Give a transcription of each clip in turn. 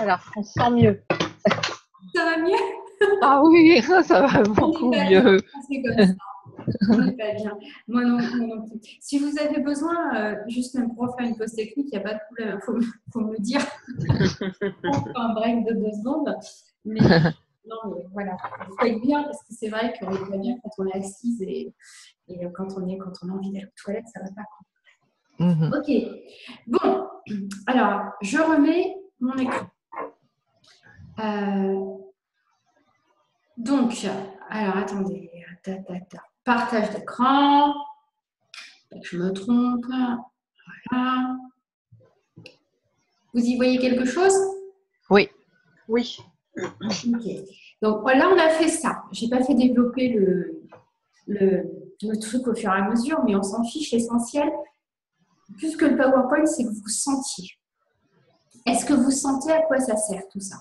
Voilà, on se sent mieux. Ça va mieux? Ah oui, ça va On beaucoup n'est pas bien, mieux. c'est comme ça. On n'est pas bien. Moi non plus. Si vous avez besoin, juste même pour faire une pause technique, il n'y a pas de problème. Faut me le dire. On fait un break de 2 secondes. Mais non, mais voilà. Il faut être bien parce que c'est vrai qu'on est pas bien quand on est assise et quand on a envie d'aller aux toilettes, ça ne va pas. Mhm. Ok. Bon, alors, je remets mon écran. Donc, alors attendez. Partage d'écran. Je me trompe. Voilà. Vous y voyez quelque chose? Oui. Oui. Ok. Donc là, on a fait ça. Je n'ai pas fait développer le truc au fur et à mesure, mais on s'en fiche. L'essentiel, plus que le PowerPoint, c'est que vous sentiez. Est-ce que vous sentez à quoi ça sert tout ça?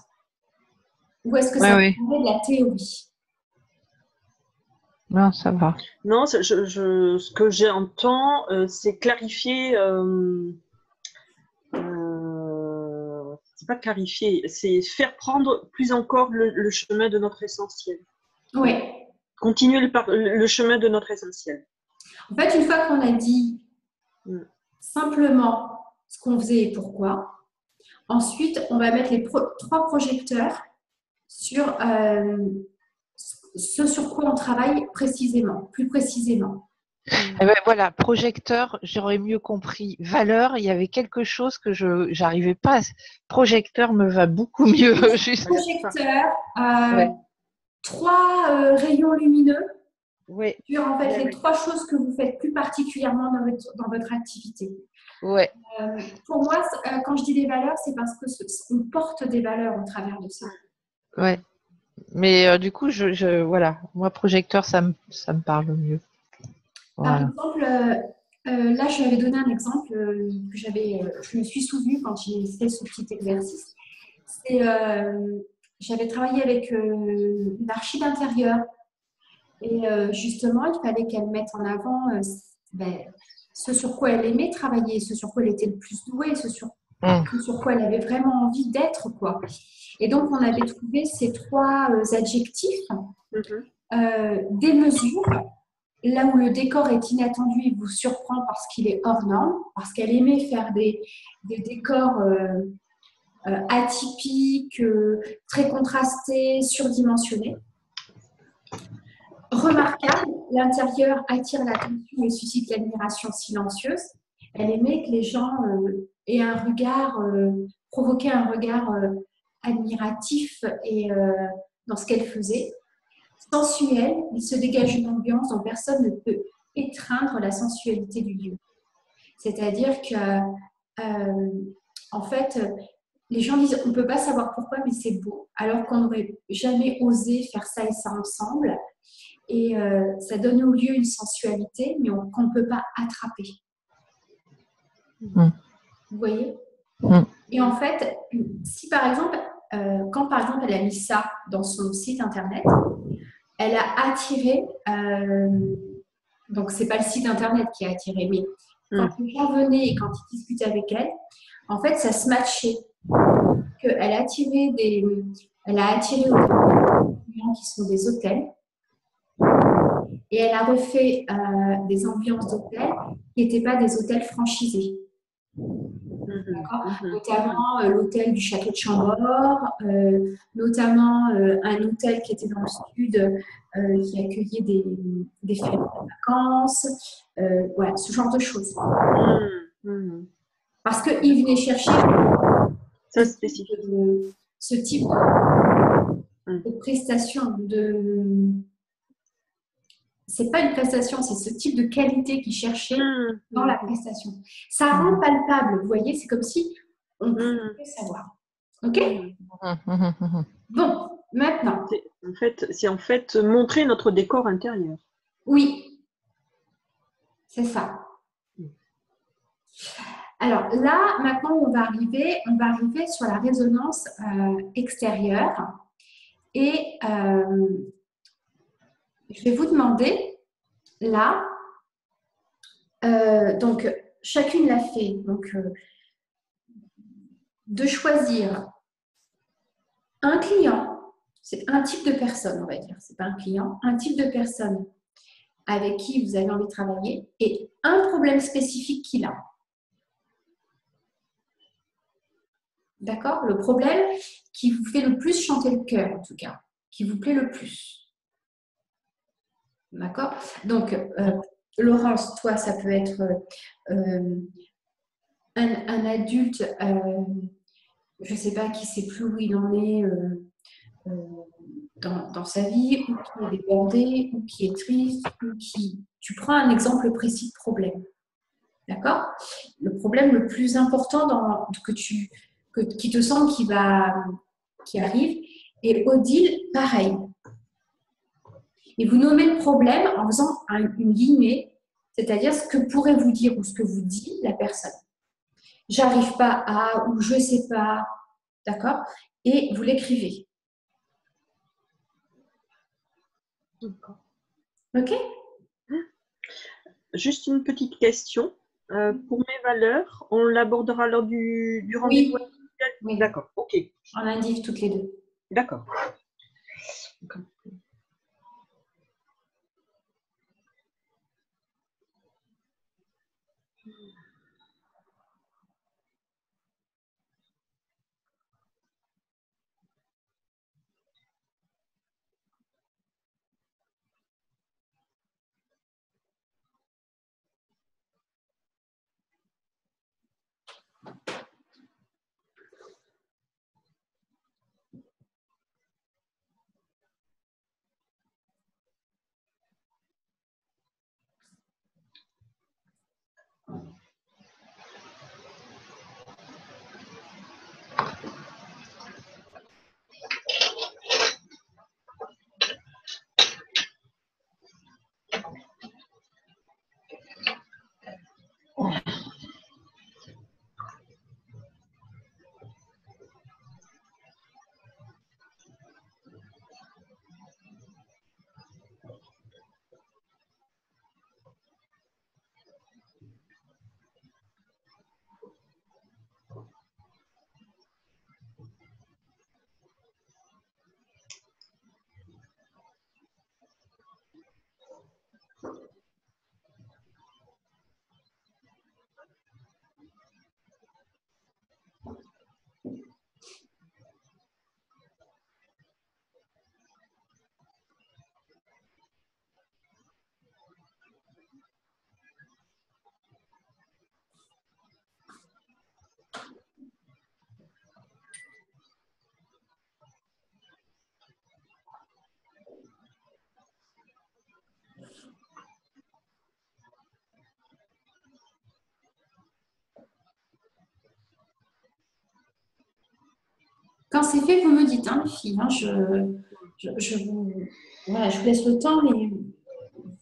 Ou est-ce que ça Oui. dépend de la théorie? Non, ça va. Non, ce que j'entends, c'est clarifier. C'est pas clarifier, c'est faire prendre plus encore le chemin de notre essentiel. Oui. Continuer le chemin de notre essentiel. En fait, une fois qu'on a dit simplement ce qu'on faisait et pourquoi, ensuite, on va mettre les 3 projecteurs sur ce sur quoi on travaille précisément, plus précisément. Eh ben, voilà, projecteur, j'aurais mieux compris. Valeur, il y avait quelque chose que je n'arrivais pas. Projecteur me va beaucoup mieux. Projecteur, Ouais. 3 rayons lumineux Oui. sur en fait les 3 choses que vous faites plus particulièrement dans votre activité. Ouais. Pour moi, quand je dis des valeurs, c'est parce qu'on porte des valeurs au travers de ça. Ouais. Mais du coup, voilà, moi projecteur, ça me parle mieux. Voilà. Par exemple, là, je lui avais donné un exemple que je me suis souvenue quand j'ai fait ce petit exercice. J'avais travaillé avec une archi d'intérieur et justement, il fallait qu'elle mette en avant ce sur quoi elle aimait travailler, ce sur quoi elle était le plus douée, ce sur quoi elle avait vraiment envie d'être, quoi. Et donc, on avait trouvé ces 3 adjectifs, des mesures. Là où le décor est inattendu, il vous surprend parce qu'il est hors norme, parce qu'elle aimait faire des décors atypiques, très contrastés, surdimensionnés. Remarquable, l'intérieur attire l'attention et suscite l'admiration silencieuse. Elle aimait que les gens aient un regard, provoquaient un regard admiratif et, dans ce qu'elle faisait. Sensuel, il se dégage une ambiance dont personne ne peut étreindre la sensualité du lieu. C'est-à-dire que, en fait, les gens disent on ne peut pas savoir pourquoi, mais c'est beau, alors qu'on n'aurait jamais osé faire ça et ça ensemble. Et ça donne au lieu une sensualité, mais qu'on ne peut pas attraper. Vous voyez? Et en fait, si par exemple, quand par exemple elle a mis ça dans son site internet, elle a attiré, donc c'est pas le site internet qui a attiré, mais quand les gens venaient et quand ils discutaient avec elle, en fait ça se matchait. Elle a attiré des clients qui sont des hôtels et elle a refait des ambiances d'hôtels qui n'étaient pas des hôtels franchisés. Notamment l'hôtel du château de Chambord, notamment un hôtel qui était dans le sud qui accueillait des familles de vacances, voilà, ce genre de choses. Parce qu'ils venaient chercher ce type de prestation, c'est pas une prestation, c'est ce type de qualité qu'ils cherchaient dans la prestation. Ça rend palpable, vous voyez, c'est comme si on pouvait savoir. Ok? Bon, maintenant. C'est en fait montrer notre décor intérieur. Oui, c'est ça. Alors là, maintenant, on va arriver sur la résonance extérieure. Et je vais vous demander, là, donc chacune l'a fait, donc de choisir Un client, c'est un type de personne, on va dire. C'est pas un client, un type de personne avec qui vous avez envie de travailler et un problème spécifique qu'il a. D'accord? Le problème qui vous fait le plus chanter le cœur, en tout cas, qui vous plaît le plus. D'accord? Donc, Laurence, toi, ça peut être un adulte, je ne sais pas, qui ne sait plus où il en est dans sa vie, ou qui est débordé, ou qui est triste, ou qui… Tu prends un exemple précis de problème. D'accord? Le problème le plus important qui te semble qui arrive, et Odile, pareil. Et vous nommez le problème en faisant une guillemets, c'est-à-dire ce que pourrait vous dire ou ce que vous dit la personne. J'arrive pas à, ou je sais pas, d'accord? Et vous l'écrivez. D'accord. Ok? Juste une petite question. Pour mes valeurs, on l'abordera lors du rendez-vous. Oui. D'accord, ok. On indique toutes les deux. D'accord. Quand c'est fait, vous me dites, hein, les filles. Hein, voilà, je vous laisse le temps, mais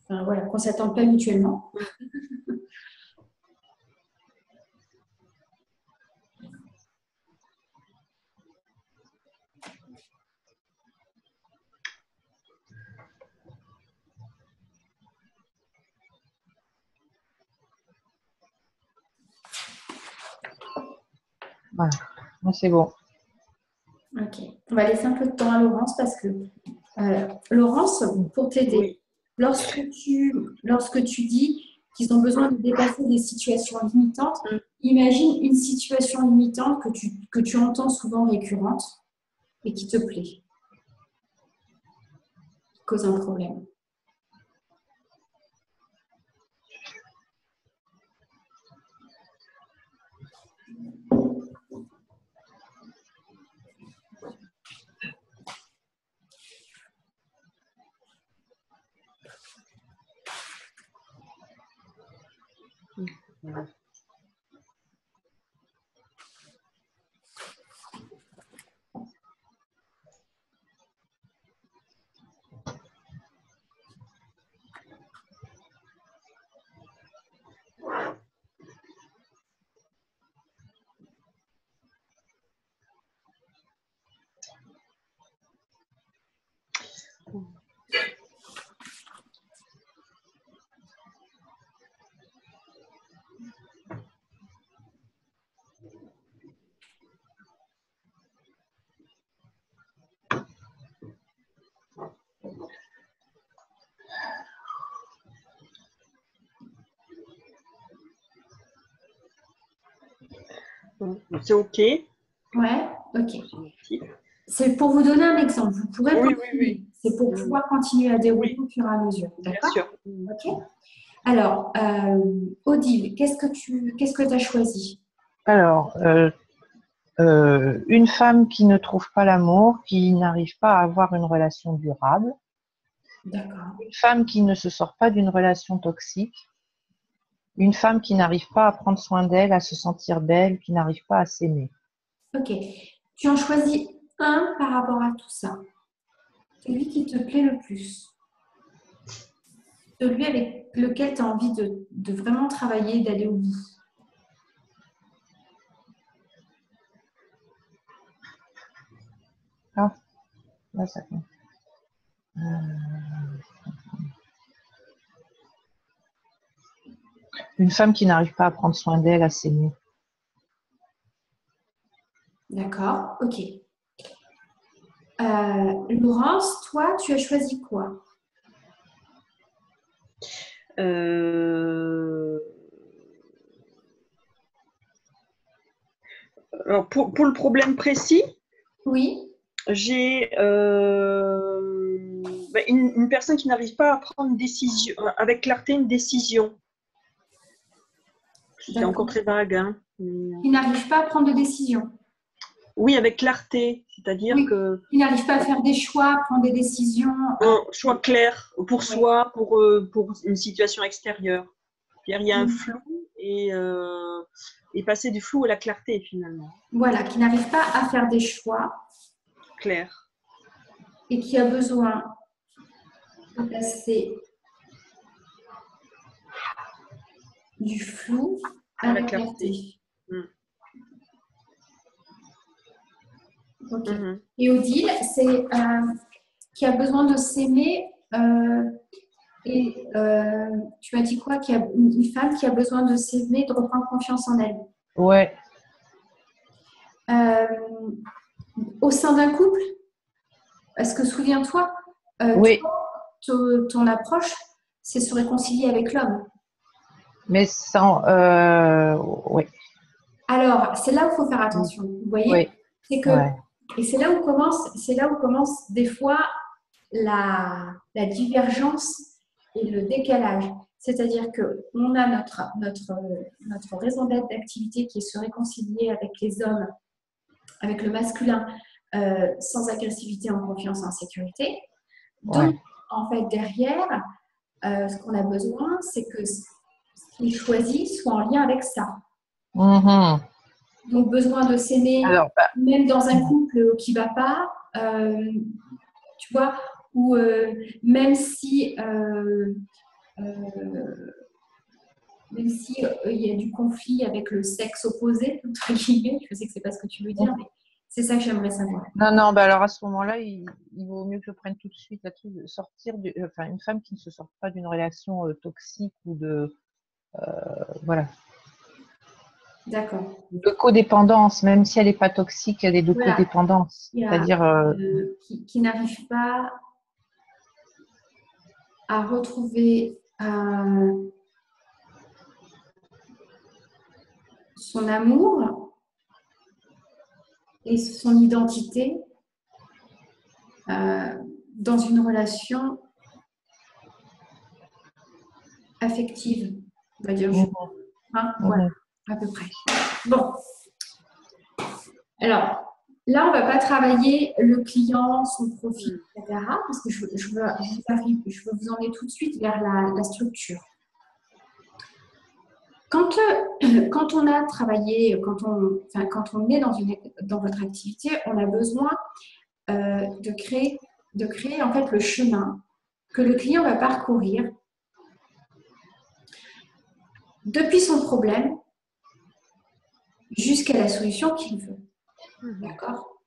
enfin, voilà, qu'on ne s'attende pas mutuellement. Voilà, moi c'est bon. Ok. On va laisser un peu de temps à Laurence parce que Laurence, pour t'aider, Oui. lorsque tu dis qu'ils ont besoin de dépasser des situations limitantes, imagine une situation limitante que tu entends souvent récurrente et qui te plaît, qui cause un problème. C'est OK. Ouais, ok. Positif. C'est pour vous donner un exemple. Vous pourrez Oui, continuer. C'est pour pouvoir continuer à dérouler au fur et à mesure. Bien D'accord? sûr. Ok. Alors, Odile, qu'est-ce que tu as choisi? Alors, une femme qui ne trouve pas l'amour, qui n'arrive pas à avoir une relation durable, D'accord. une femme qui ne se sort pas d'une relation toxique, une femme qui n'arrive pas à prendre soin d'elle, à se sentir belle, qui n'arrive pas à s'aimer. Ok. Tu en choisis un par rapport à tout ça. Celui qui te plaît le plus. Celui avec lequel tu as envie de vraiment travailler, d'aller au bout. Ah, là, ça compte. Une femme qui n'arrive pas à prendre soin d'elle, à s'aimer. D'accord, ok. Laurence, toi, tu as choisi quoi? Alors pour le problème précis, Oui, j'ai une personne qui n'arrive pas à prendre une décision, avec clarté une décision. C'est d'accord. encore très vague. Hein. Qui n'arrive pas à prendre de décision. Oui, avec clarté, c'est-à-dire Oui, que qui n'arrive pas à faire des choix, à prendre des décisions. un choix clair pour Ouais. soi, pour une situation extérieure. Il y a un flou et passer du flou à la clarté finalement. Voilà, qui n'arrive pas à faire des choix Clair. et qui a besoin de passer du flou à la clarté. Ok. Et Odile, c'est qui a besoin de s'aimer et tu m'as dit quoi? Qui a une femme qui a besoin de s'aimer, de reprendre confiance en elle. Ouais. Au sein d'un couple, est-ce que souviens-toi, Oui, ton approche, c'est se réconcilier avec l'homme. mais sans... oui, Alors, c'est là où il faut faire attention. Vous voyez? oui, C'est que, ouais. et c'est là où commence des fois la divergence et le décalage. C'est-à-dire qu'on a notre raison d'être d'activité qui est se réconcilier avec les hommes, avec le masculin, sans agressivité, en confiance, en sécurité. Donc, Ouais. en fait, derrière, ce qu'on a besoin, c'est que ce qu'il choisit soit en lien avec ça. Mhm. Donc, besoin de s'aimer, Alors, même dans un couple qui ne va pas, tu vois, ou même si il y a du conflit avec le sexe opposé, entre guillemets, je sais que ce n'est pas ce que tu veux dire, mais c'est ça que j'aimerais savoir. non, bah alors à ce moment-là, il vaut mieux que je prenne tout de suite là-dessus, de sortir, enfin, une femme qui ne se sort pas d'une relation toxique ou voilà, de codépendance, même si elle n'est pas toxique, elle est de Voilà. codépendance. C'est-à-dire, qui n'arrive pas à retrouver son amour et son identité dans une relation affective, on va dire. Voilà, à peu près. Bon. Alors, là, on ne va pas travailler le client, son profil, etc. Parce que je veux vous emmener tout de suite vers la structure. Quand on a travaillé, quand on est dans votre activité, on a besoin de créer en fait le chemin que le client va parcourir depuis son problème jusqu'à la solution qu'il veut. D'accord?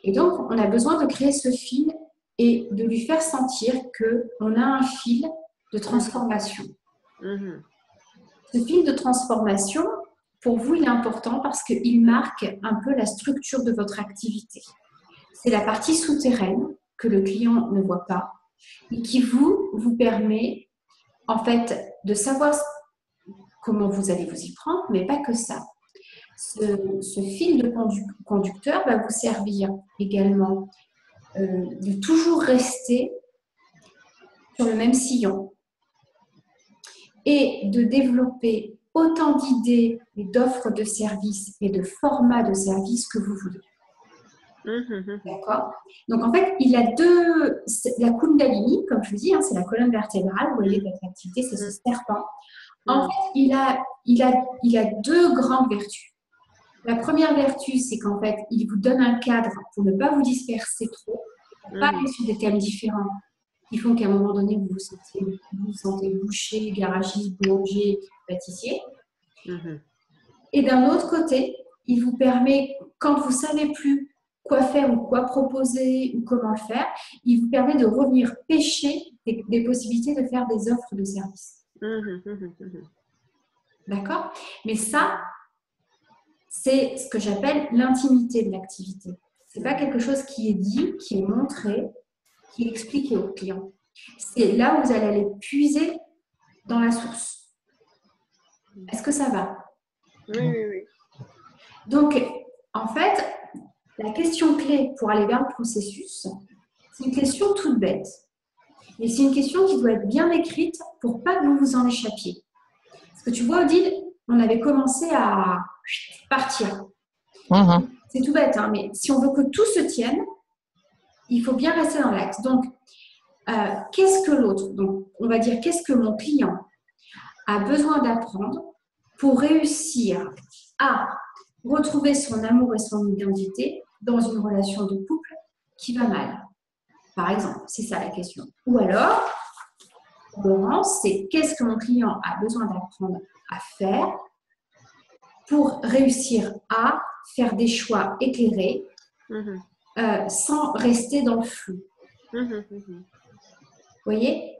Et donc, on a besoin de créer ce fil et de lui faire sentir qu'on a un fil de transformation. Ce fil de transformation, pour vous, il est important parce qu'il marque un peu la structure de votre activité. C'est la partie souterraine que le client ne voit pas et qui vous permet en fait de savoir comment vous allez vous y prendre, mais pas que ça. Ce fil de conducteur va vous servir également de toujours rester sur le même sillon et de développer autant d'idées et d'offres de services et de formats de services que vous voulez. D'accord. Donc, en fait, il a la Kundalini, comme je vous dis, hein, c'est la colonne vertébrale, vous voyez, cette activité, c'est ce serpent. En fait, il a deux grandes vertus. La première vertu, c'est qu'en fait, il vous donne un cadre pour ne pas vous disperser trop, pour ne pas aller sur des thèmes différents qui font qu'à un moment donné, vous vous sentez boucher, garagiste, boulanger, pâtissier. Et d'un autre côté, il vous permet, quand vous ne savez plus quoi faire ou quoi proposer ou comment le faire, il vous permet de revenir pêcher des possibilités de faire des offres de services. D'accord? Mais ça, c'est ce que j'appelle l'intimité de l'activité. Ce n'est pas quelque chose qui est dit, qui est montré, qui est expliqué au client. C'est là où vous allez aller puiser dans la source. Est-ce que ça va? Oui. Donc, en fait, la question clé pour aller vers le processus, c'est une question toute bête. Mais c'est une question qui doit être bien écrite pour pas que vous vous en échappiez. Parce que tu vois, Odile, on avait commencé à partir. C'est tout bête, hein, mais si on veut que tout se tienne, il faut bien rester dans l'axe. Donc, qu'est-ce que l'autre? Donc, on va dire, qu'est-ce que mon client a besoin d'apprendre pour réussir à retrouver son amour et son identité dans une relation de couple qui va mal. Par exemple, c'est ça la question. Ou alors, Laurence, c'est qu'est-ce que mon client a besoin d'apprendre à faire pour réussir à faire des choix éclairés sans rester dans le flou. Vous voyez,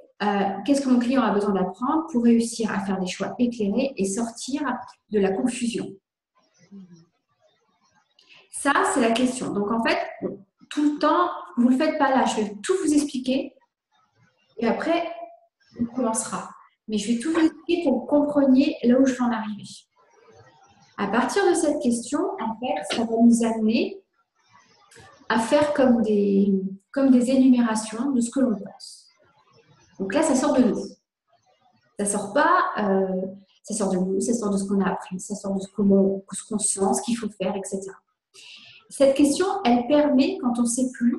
qu'est-ce que mon client a besoin d'apprendre pour réussir à faire des choix éclairés et sortir de la confusion? Ça, c'est la question. Donc, en fait, tout le temps, vous ne le faites pas là. Je vais tout vous expliquer et après, on commencera. Mais je vais tout vous expliquer pour que vous compreniez là où je veux en arriver. À partir de cette question, en fait, ça va nous amener à faire comme des énumérations de ce que l'on pense. Donc là, ça sort de nous. Ça sort pas, ça sort de nous, ça sort de ce qu'on a appris, ça sort de ce qu'on sent, ce qu'il faut faire, etc. Cette question, elle permet, quand on ne sait plus,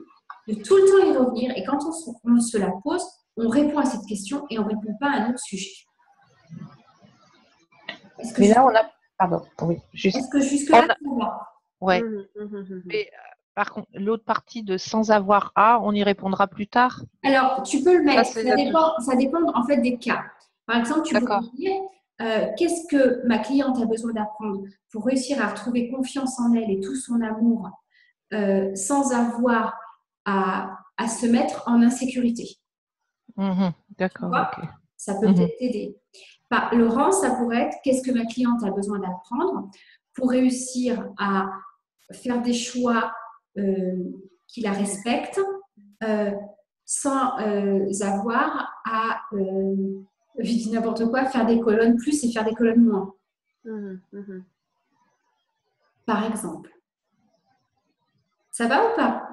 de tout le temps y revenir. Et quand on se la pose, on répond à cette question et on ne répond pas à un autre sujet. Mais là, on a... Pardon, oui. Est-ce que jusque-là, ça va? Oui. Mais par contre, l'autre partie de sans avoir à, on y répondra plus tard. Alors, tu peux le mettre. Ça dépend en fait des cas. Par exemple, tu peux dire qu'est-ce que ma cliente a besoin d'apprendre pour réussir à retrouver confiance en elle et tout son amour sans avoir à se mettre en insécurité. D'accord. Okay. Ça peut peut-être t'aider. Laurent, ça pourrait être qu'est-ce que ma cliente a besoin d'apprendre pour réussir à faire des choix qui la respectent sans avoir à, je dis n'importe quoi, faire des colonnes plus et faire des colonnes moins. Par exemple. Ça va ou pas?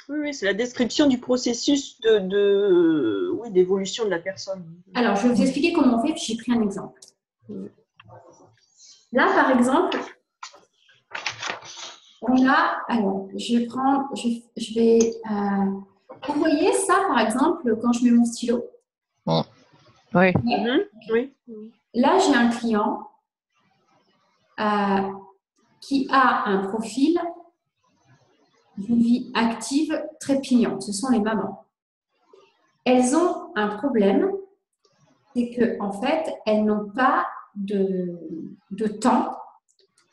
Oui, c'est la description du processus d'évolution de la personne. Alors, je vais vous expliquer comment on fait, puis j'ai pris un exemple. Là, par exemple, on a, alors, je vais, vous voyez ça, par exemple, quand je mets mon stylo? Oui. Oui. Là, j'ai un client qui a un profil d'une vie active très pignante. Ce sont les mamans. Elles ont un problème, c'est qu'en fait, elles n'ont pas de temps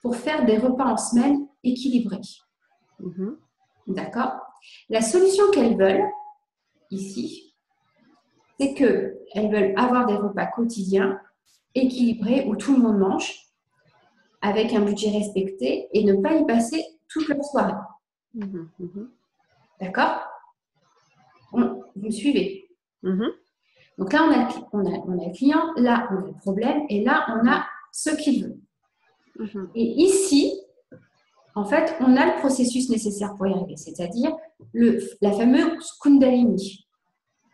pour faire des repas en semaine équilibrés. D'accord? La solution qu'elles veulent, ici, c'est qu'elles veulent avoir des repas quotidiens équilibrés où tout le monde mange, avec un budget respecté et ne pas y passer toute leur soirée. D'accord? Vous me suivez? Donc là, on a le client, là, on a le problème et là, on a ce qu'il veut. Et ici, en fait, on a le processus nécessaire pour y arriver, c'est-à-dire la fameuse Kundalini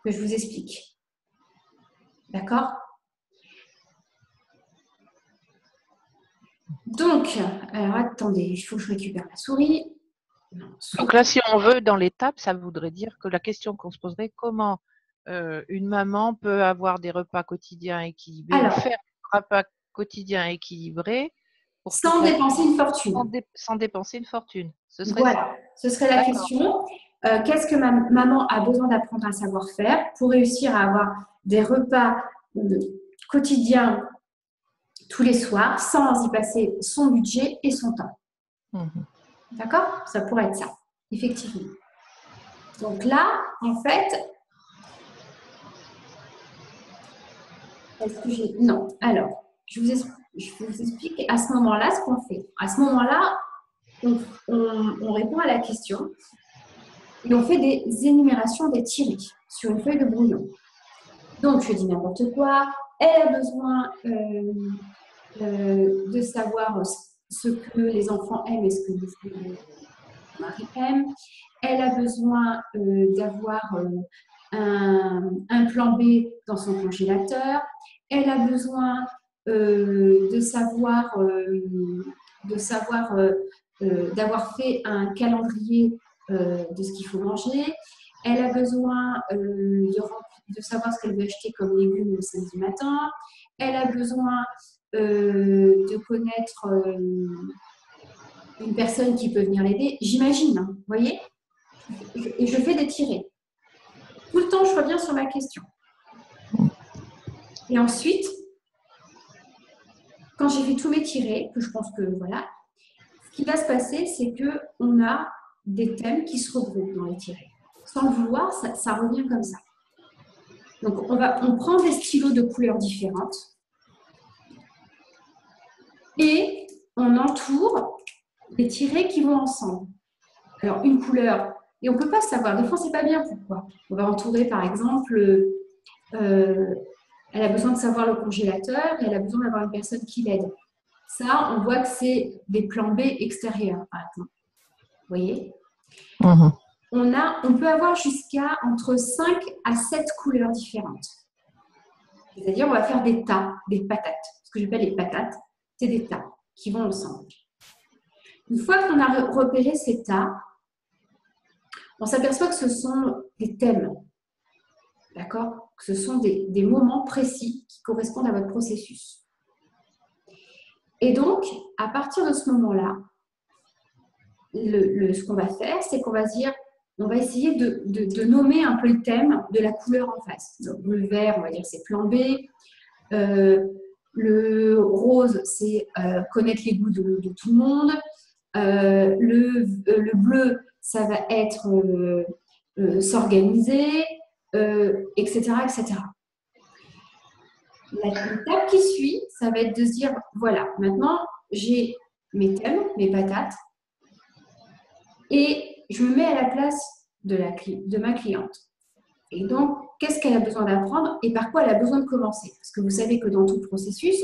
que je vous explique. D'accord? Donc, alors attendez, il faut que je récupère la souris. Donc là, si on veut, dans l'étape, ça voudrait dire que la question qu'on se poserait, comment une maman peut avoir des repas quotidiens équilibrés, alors, faire des repas quotidiens équilibrés pour sans dépenser une fortune. sans dépenser une fortune. Ce serait Voilà, ce serait la question. Qu'est-ce que ma maman a besoin d'apprendre à savoir faire pour réussir à avoir des repas quotidiens tous les soirs sans y passer son budget et son temps. D'accord? Ça pourrait être ça, effectivement. Donc là, en fait, est-ce que j'ai... Non. Alors, je vous explique à ce moment-là ce qu'on fait. À ce moment-là, on répond à la question et on fait des énumérations des tirés sur une feuille de brouillon. Donc, je dis n'importe quoi. Elle a besoin de savoir ce que les enfants aiment et ce que les mari aime. Elle a besoin d'avoir un plan B dans son congélateur. Elle a besoin de savoir d'avoir fait un calendrier de ce qu'il faut manger. Elle a besoin de savoir ce qu'elle veut acheter comme légumes le samedi matin. Elle a besoin de connaître une personne qui peut venir l'aider. J'imagine, hein, vous voyez? Et je fais des tirés. Tout le temps, je reviens sur ma question. Et ensuite, quand j'ai fait tous mes tirés, que je pense que voilà, ce qui va se passer, c'est qu'on a des thèmes qui se regroupent dans les tirés. Sans le vouloir, ça revient comme ça. Donc, on prend des stylos de couleurs différentes et on entoure les tirés qui vont ensemble. Alors, une couleur, et on ne peut pas savoir, des fois, c'est pas bien pourquoi. On va entourer, par exemple, elle a besoin de savoir le congélateur et elle a besoin d'avoir une personne qui l'aide. Ça, on voit que c'est des plans B extérieurs, par exemple. Vous voyez? On peut avoir jusqu'à entre 5 à 7 couleurs différentes. C'est-à-dire, on va faire des tas, des patates. Ce que j'appelle les patates, c'est des tas qui vont ensemble. Une fois qu'on a repéré ces tas, on s'aperçoit que ce sont des thèmes. D'accord? Que ce sont des moments précis qui correspondent à votre processus. Et donc, à partir de ce moment-là, ce qu'on va faire, c'est qu'on va se dire, on va essayer de nommer un peu le thème de la couleur en face. Donc, le vert, on va dire c'est plan B. Le rose, c'est connaître les goûts de tout le monde. Le bleu, ça va être s'organiser, etc., etc. L'étape qui suit, ça va être de se dire, voilà, maintenant, j'ai mes thèmes, mes patates, et je me mets à la place de ma cliente. Et donc, qu'est-ce qu'elle a besoin d'apprendre et par quoi elle a besoin de commencer? Parce que vous savez que dans tout le processus,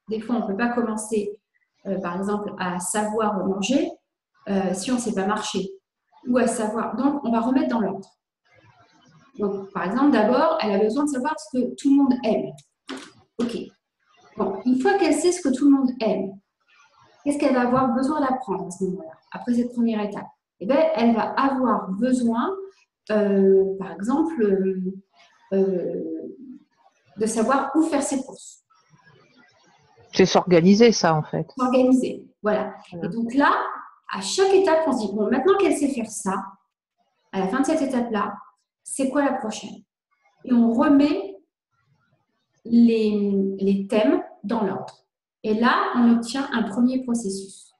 des fois, on ne peut pas commencer, par exemple, à savoir manger si on ne sait pas marcher. Ou à savoir. Donc, on va remettre dans l'ordre. Donc, par exemple, d'abord, elle a besoin de savoir ce que tout le monde aime. OK. Bon, une fois qu'elle sait ce que tout le monde aime, qu'est-ce qu'elle va avoir besoin d'apprendre à ce moment-là, après cette première étape? Eh bien, elle va avoir besoin, par exemple, de savoir où faire ses courses. C'est s'organiser, ça, en fait. S'organiser, voilà. Et donc là, à chaque étape, on se dit, bon, maintenant qu'elle sait faire ça, à la fin de cette étape-là, c'est quoi la prochaine? Et on remet les thèmes dans l'ordre. Et là, on obtient un premier processus.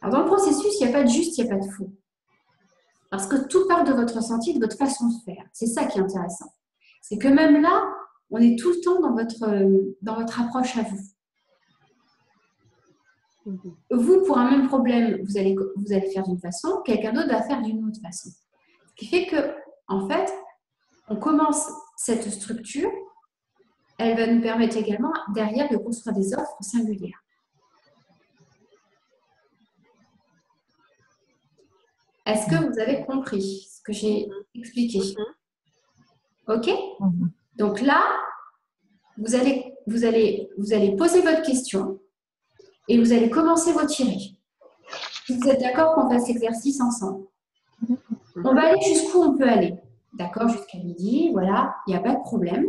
Alors, dans le processus, il n'y a pas de juste, il n'y a pas de faux. Parce que tout part de votre ressenti, de votre façon de faire. C'est ça qui est intéressant. C'est que même là, on est tout le temps dans votre approche à vous. Vous, pour un même problème, vous allez faire d'une façon, quelqu'un d'autre va faire d'une autre façon. Ce qui fait que, en fait, on commence cette structure, elle va nous permettre également, derrière, de construire des offres singulières. Est-ce que vous avez compris ce que j'ai expliqué? OK? Donc là, vous allez poser votre question et vous allez commencer vos tirées. Si vous êtes d'accord qu'on fasse l'exercice ensemble. On va aller jusqu'où on peut aller. D'accord? Jusqu'à midi, voilà, il n'y a pas de problème.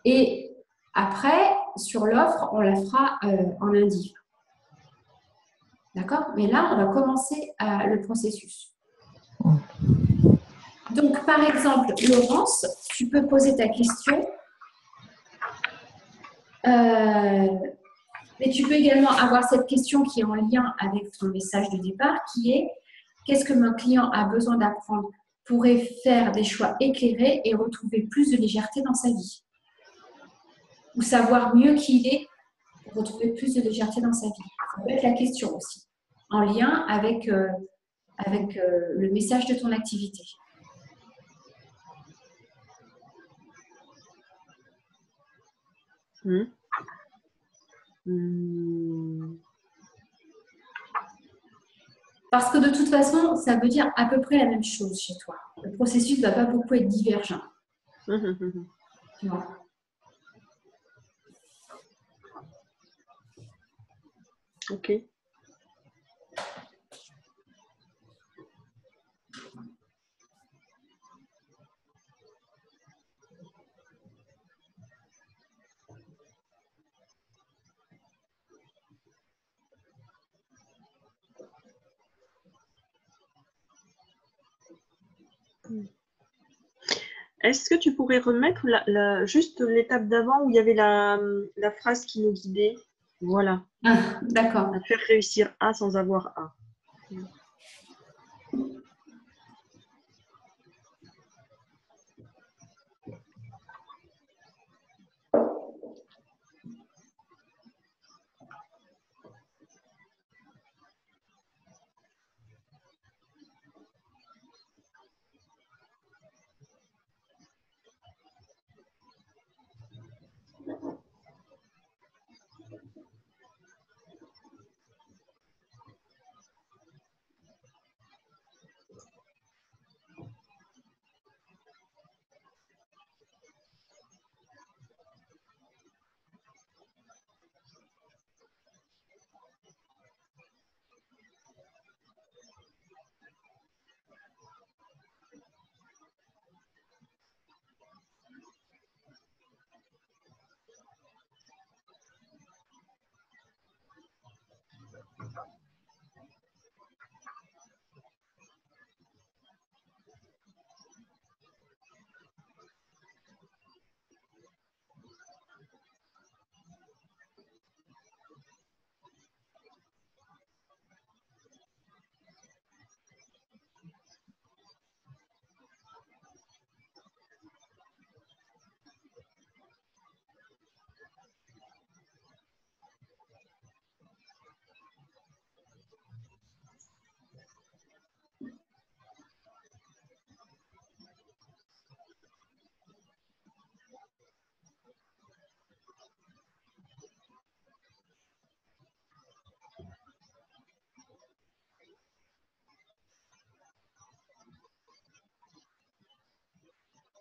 Et après, sur l'offre, on la fera en lundi. D'accord? Mais là, on va commencer le processus. Donc, par exemple, Laurence, tu peux poser ta question. Mais tu peux également avoir cette question qui est en lien avec ton message de départ, qui est qu'est-ce que mon client a besoin d'apprendre pour faire des choix éclairés et retrouver plus de légèreté dans sa vie? Ou savoir mieux qui il est pour retrouver plus de légèreté dans sa vie. Ça peut être la question aussi, en lien avec le message de ton activité. Parce que de toute façon, ça veut dire à peu près la même chose chez toi. Le processus ne va pas beaucoup être divergent. Tu vois. Ok. Est-ce que tu pourrais remettre juste l'étape d'avant où il y avait la phrase qui nous guidait? Voilà. Ah, d'accord. À faire réussir A sans avoir A.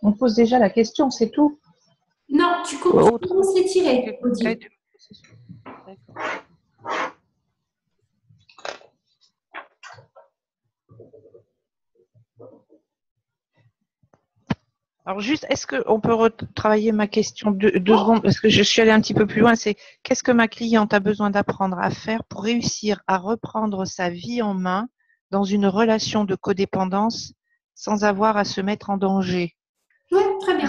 On pose déjà la question, c'est tout. Non, tu commences les tirer, Odile. Alors juste, est-ce qu'on peut retravailler ma question deux secondes, parce que je suis allée un petit peu plus loin, c'est qu'est-ce que ma cliente a besoin d'apprendre à faire pour réussir à reprendre sa vie en main dans une relation de codépendance sans avoir à se mettre en danger? Oui, très bien.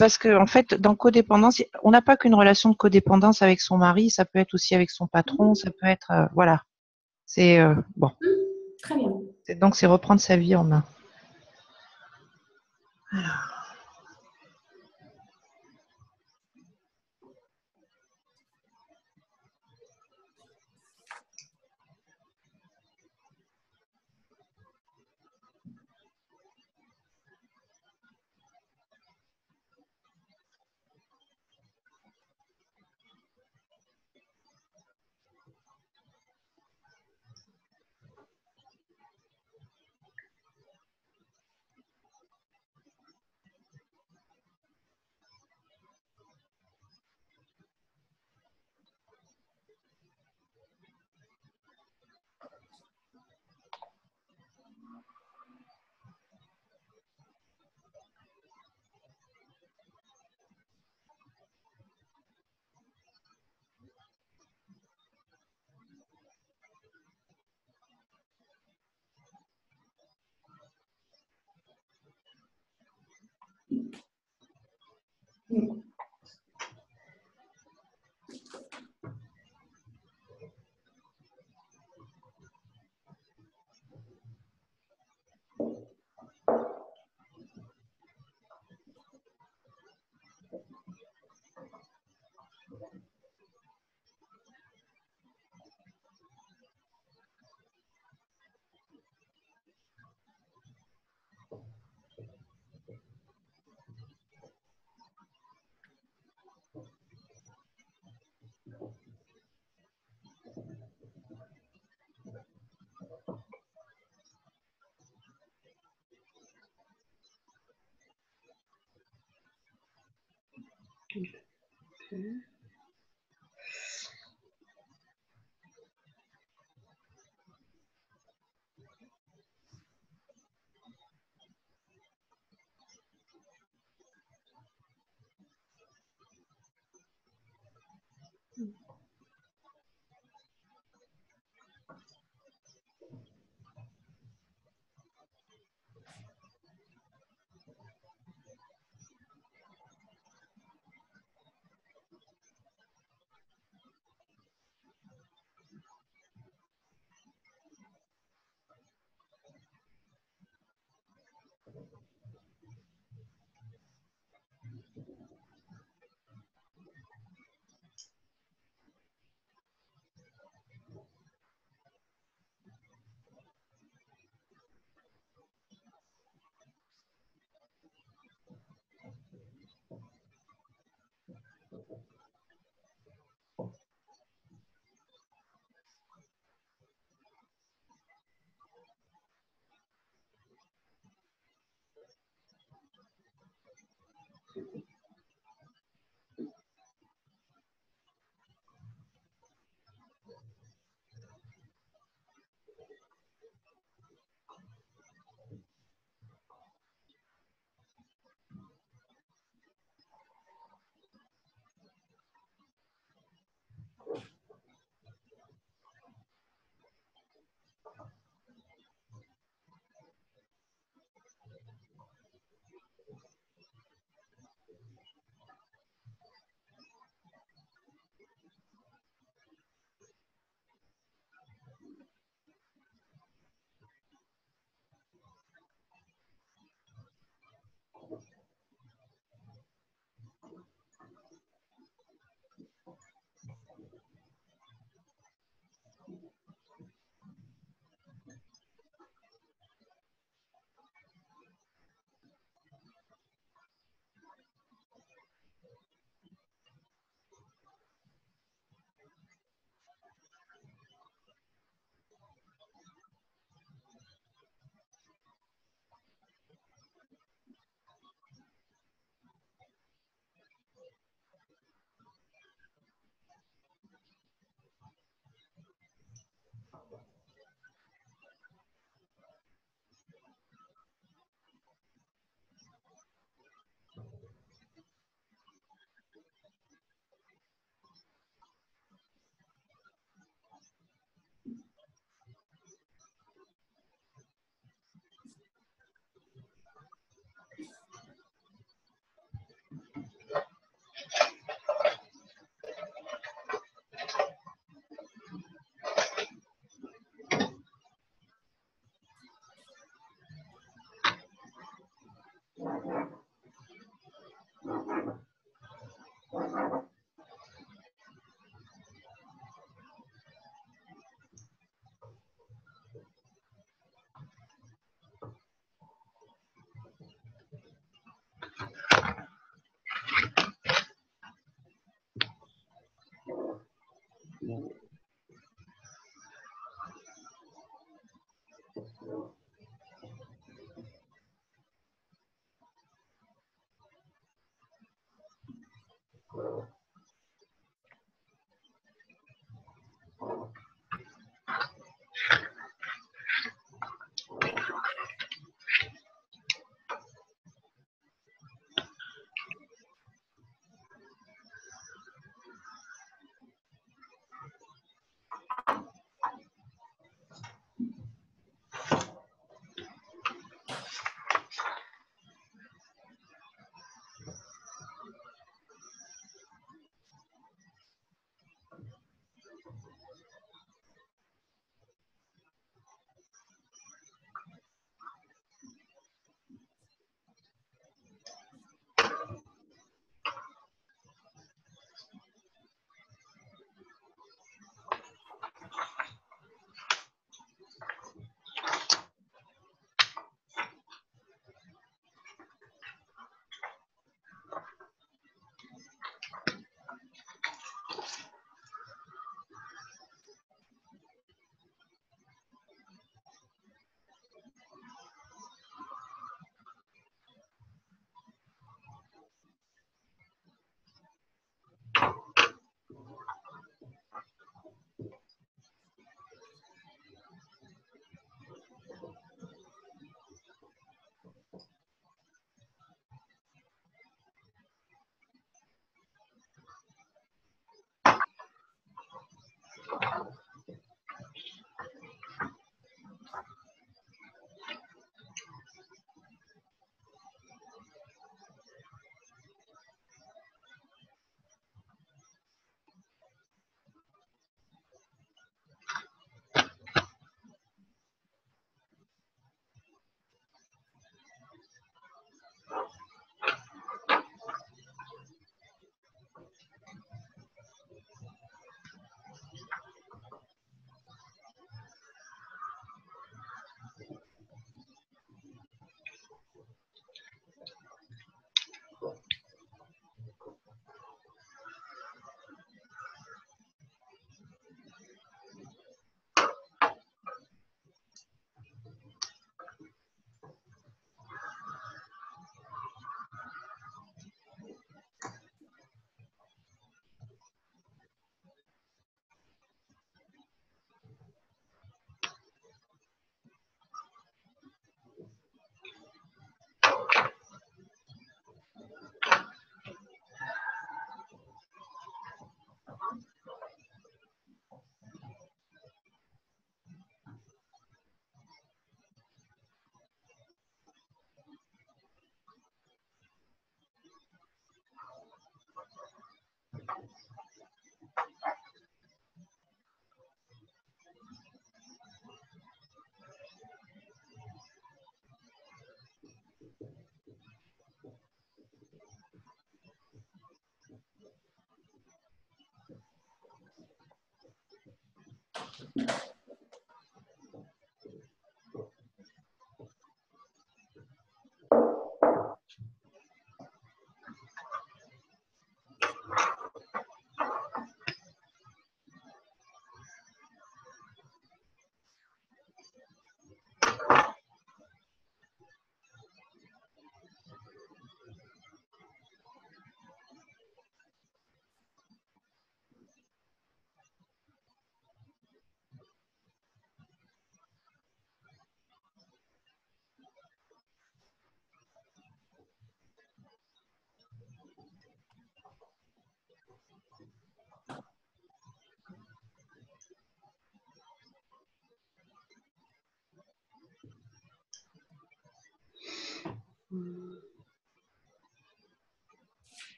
Parce que en fait, dans codépendance, on n'a pas qu'une relation de codépendance avec son mari, ça peut être aussi avec son patron, ça peut être, voilà. C'est bon. Très bien. Donc c'est reprendre sa vie en main. Alors.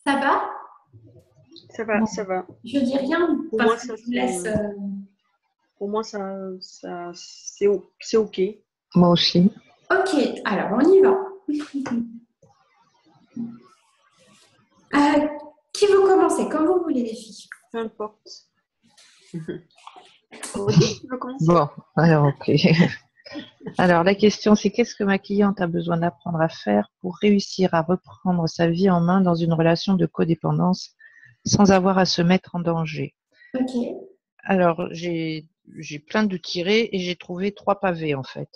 Ça va? Ça va, Bon, ça va. je dis rien Pour moi, parce que ça, je vous laisse. pour moi, c'est OK. Moi aussi. Ok, alors on y va. Qui veut commencer? Comme vous voulez, les filles. Peu importe. Aude, tu veux commencer? Bon, alors ok. Alors la question c'est qu'est-ce que ma cliente a besoin d'apprendre à faire pour réussir à reprendre sa vie en main dans une relation de codépendance sans avoir à se mettre en danger? Ok. Alors j'ai plein de tirés et j'ai trouvé 3 pavés en fait.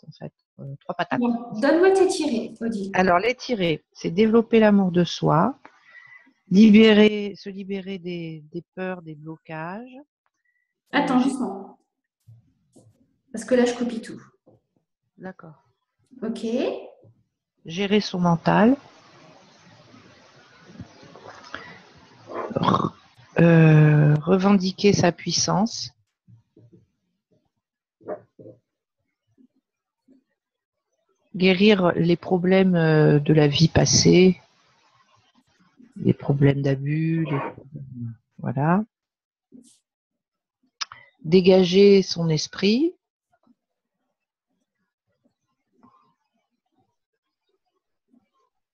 3 patates. Bon, donne-moi tes tirés, Odile. Alors les tirés, c'est développer l'amour de soi, se libérer des peurs, des blocages. Attends, J'ai- doucement. Parce que là, je copie tout. D'accord. Ok. Gérer son mental, revendiquer sa puissance, guérir les problèmes de la vie passée, les problèmes d'abus, voilà. Dégager son esprit,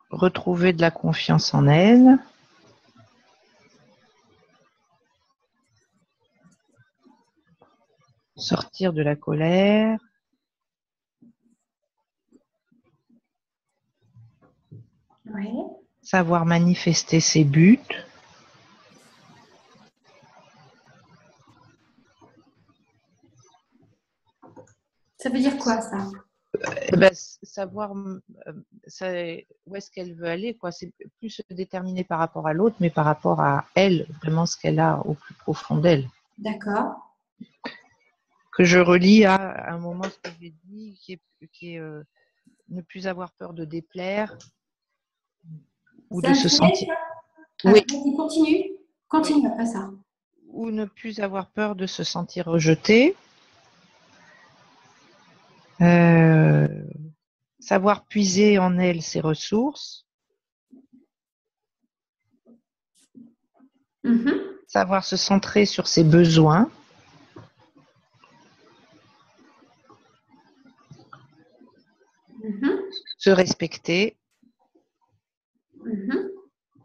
retrouver de la confiance en elle, sortir de la colère, Ouais. savoir manifester ses buts, Ça veut dire quoi, ça? savoir où est-ce qu'elle veut aller, quoi. C'est plus se déterminer par rapport à l'autre, mais par rapport à elle, vraiment ce qu'elle a au plus profond d'elle. D'accord. Que je relie à un moment ce que j'ai dit, qui est ne plus avoir peur de déplaire ou C'est de un se tiré, sentir. ça? Oui, Vas-y, continue. oui. Continue après ça. Ou ne plus avoir peur de se sentir rejeté. Euh, savoir puiser en elle ses ressources. Mhm. Savoir se centrer sur ses besoins. Mhm. Se respecter. Mhm.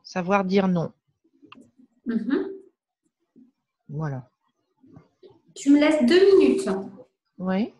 Savoir dire non. Mhm. Voilà. Tu me laisses 2 minutes. Oui.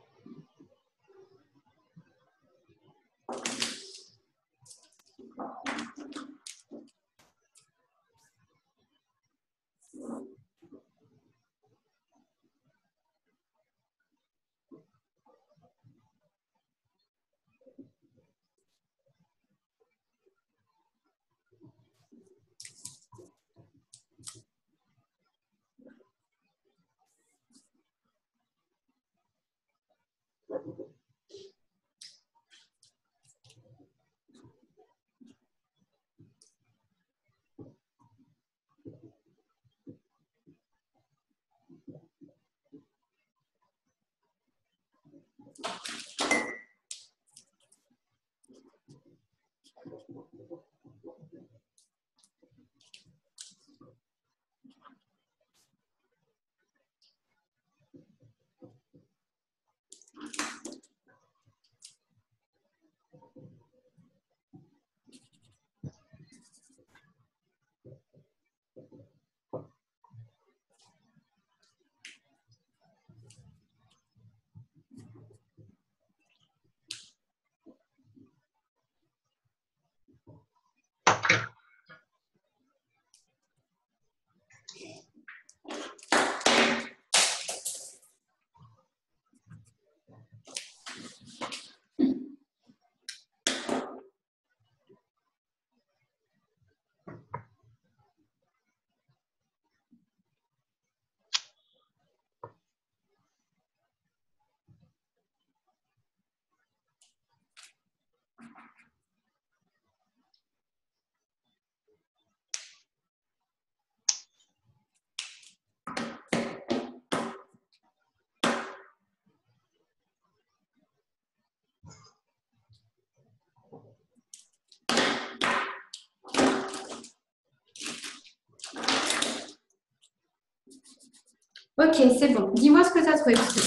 Ok, c'est bon. Dis-moi ce que tu as trouvé. Parce que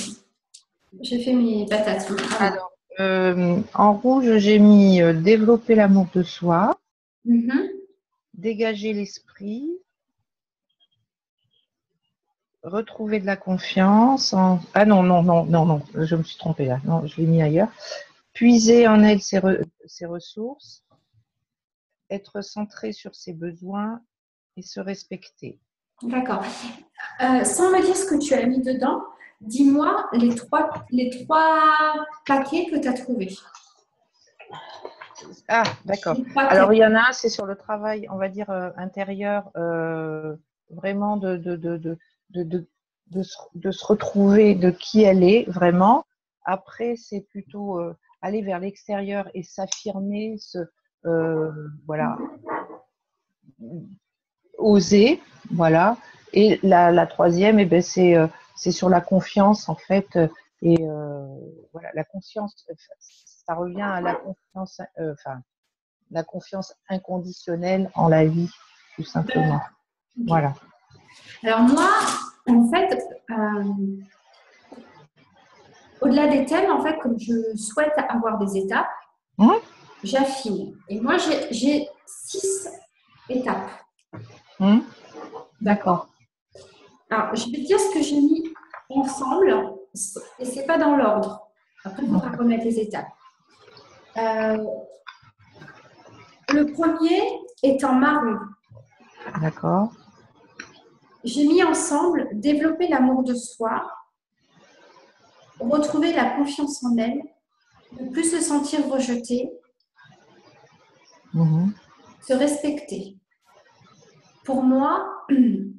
j'ai fait mes patates. Alors, en rouge, j'ai mis développer l'amour de soi, Mhm. dégager l'esprit, retrouver de la confiance. Ah non, non, non, non, non, je me suis trompée là. Non, je l'ai mis ailleurs. Puiser en elle ses ressources, être centré sur ses besoins et se respecter. D'accord. Sans me dire ce que tu as mis dedans, dis-moi les trois paquets que tu as trouvés. Ah, d'accord. Les trois Alors, thèmes. il y en a un, c'est sur le travail, on va dire, intérieur, vraiment de se retrouver de qui elle est, vraiment. Après, c'est plutôt aller vers l'extérieur et s'affirmer, voilà, oser, voilà. Et la troisième, eh ben, c'est sur la confiance, en fait. Et voilà, la confiance, ça revient à la confiance, enfin, la confiance inconditionnelle en la vie, tout simplement. Ok. Voilà. Alors moi, en fait, au-delà des thèmes, en fait, comme je souhaite avoir des étapes, Hum, j'affine. Et moi, j'ai 6 étapes. hum, D'accord? d'accord. Alors, je vais te dire ce que j'ai mis ensemble, et c'est pas dans l'ordre. Après, il faudra remettre les étapes. Le premier est en marron. D'accord. J'ai mis ensemble développer l'amour de soi, retrouver la confiance en elle, ne plus se sentir rejeté, Mhm, se respecter. Pour moi, mhm,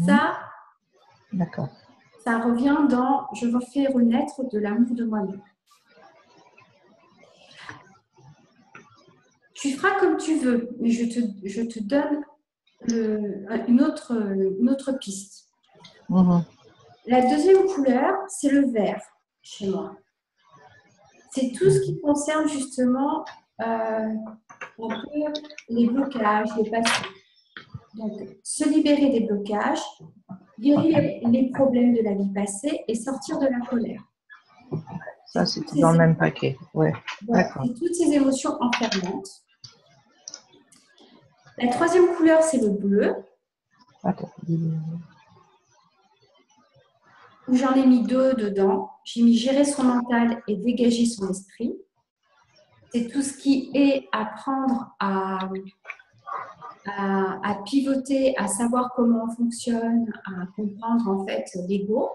ça, d'accord. ça revient dans je veux faire renaître de l'amour de moi-même. Tu feras comme tu veux, mais je te donne une autre piste. Mhm, La deuxième couleur, c'est le vert chez moi. C'est tout ce qui concerne justement un peu les blocages, les passés. Donc, se libérer des blocages, guérir les problèmes de la vie passée et sortir de la colère. ça, C'est toutes c'était dans le ces, même paquet. Ouais, voilà, d'accord. c'est toutes ces émotions enfermantes. La troisième couleur, c'est le bleu, Attends. où j'en ai mis 2 dedans. J'ai mis gérer son mental et dégager son esprit. C'est tout ce qui est apprendre à pivoter, à savoir comment on fonctionne, à comprendre en fait l'ego.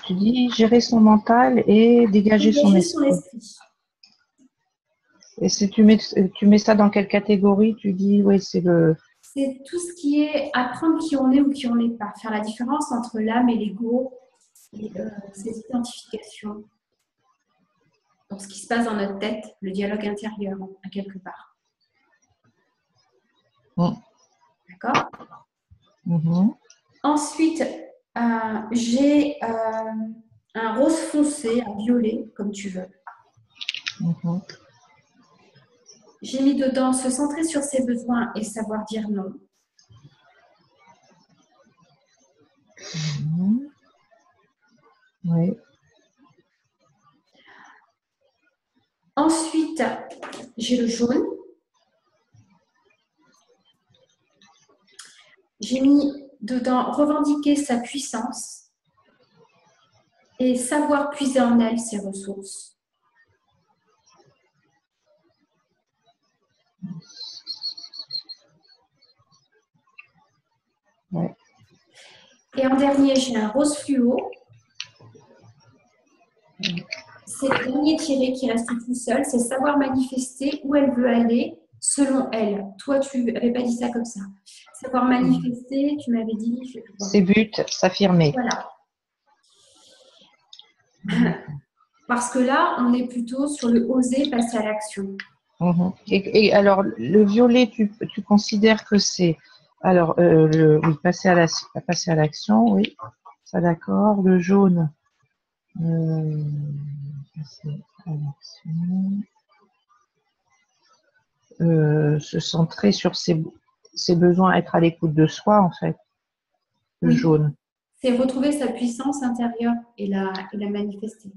Tu dis gérer son mental et dégager son Dégager son esprit. esprit. Et si tu mets ça dans quelle catégorie? Tu dis, oui, c'est le. C'est tout ce qui est apprendre qui on est ou qui on n'est pas. Faire la différence entre l'âme et l'ego et ces identifications dans ce qui se passe dans notre tête, le dialogue intérieur, à quelque part. D'accord? Mhm, Ensuite, j'ai un rose foncé, un violet, comme tu veux. mhm, J'ai mis dedans se centrer sur ses besoins et savoir dire non. mhm. Oui. Ensuite, j'ai le jaune. J'ai mis dedans revendiquer sa puissance et savoir puiser en elle ses ressources. Ouais. Et en dernier, j'ai un rose fluo. C'est le dernier tiré qui reste tout seul, c'est savoir manifester où elle veut aller selon elle. Toi, tu n'avais pas dit ça comme ça. Savoir manifester, tu m'avais dit. Ses buts, s'affirmer. Voilà. Parce que là, on est plutôt sur le oser passer à l'action. Mhm. Et alors, le violet, tu considères que c'est. Alors, oui, passer à l'action, oui, ça d'accord. Le jaune, passer à l'action. Se centrer sur ses besoins, être à l'écoute de soi, en fait, le Oui, jaune. C'est retrouver sa puissance intérieure et la manifester.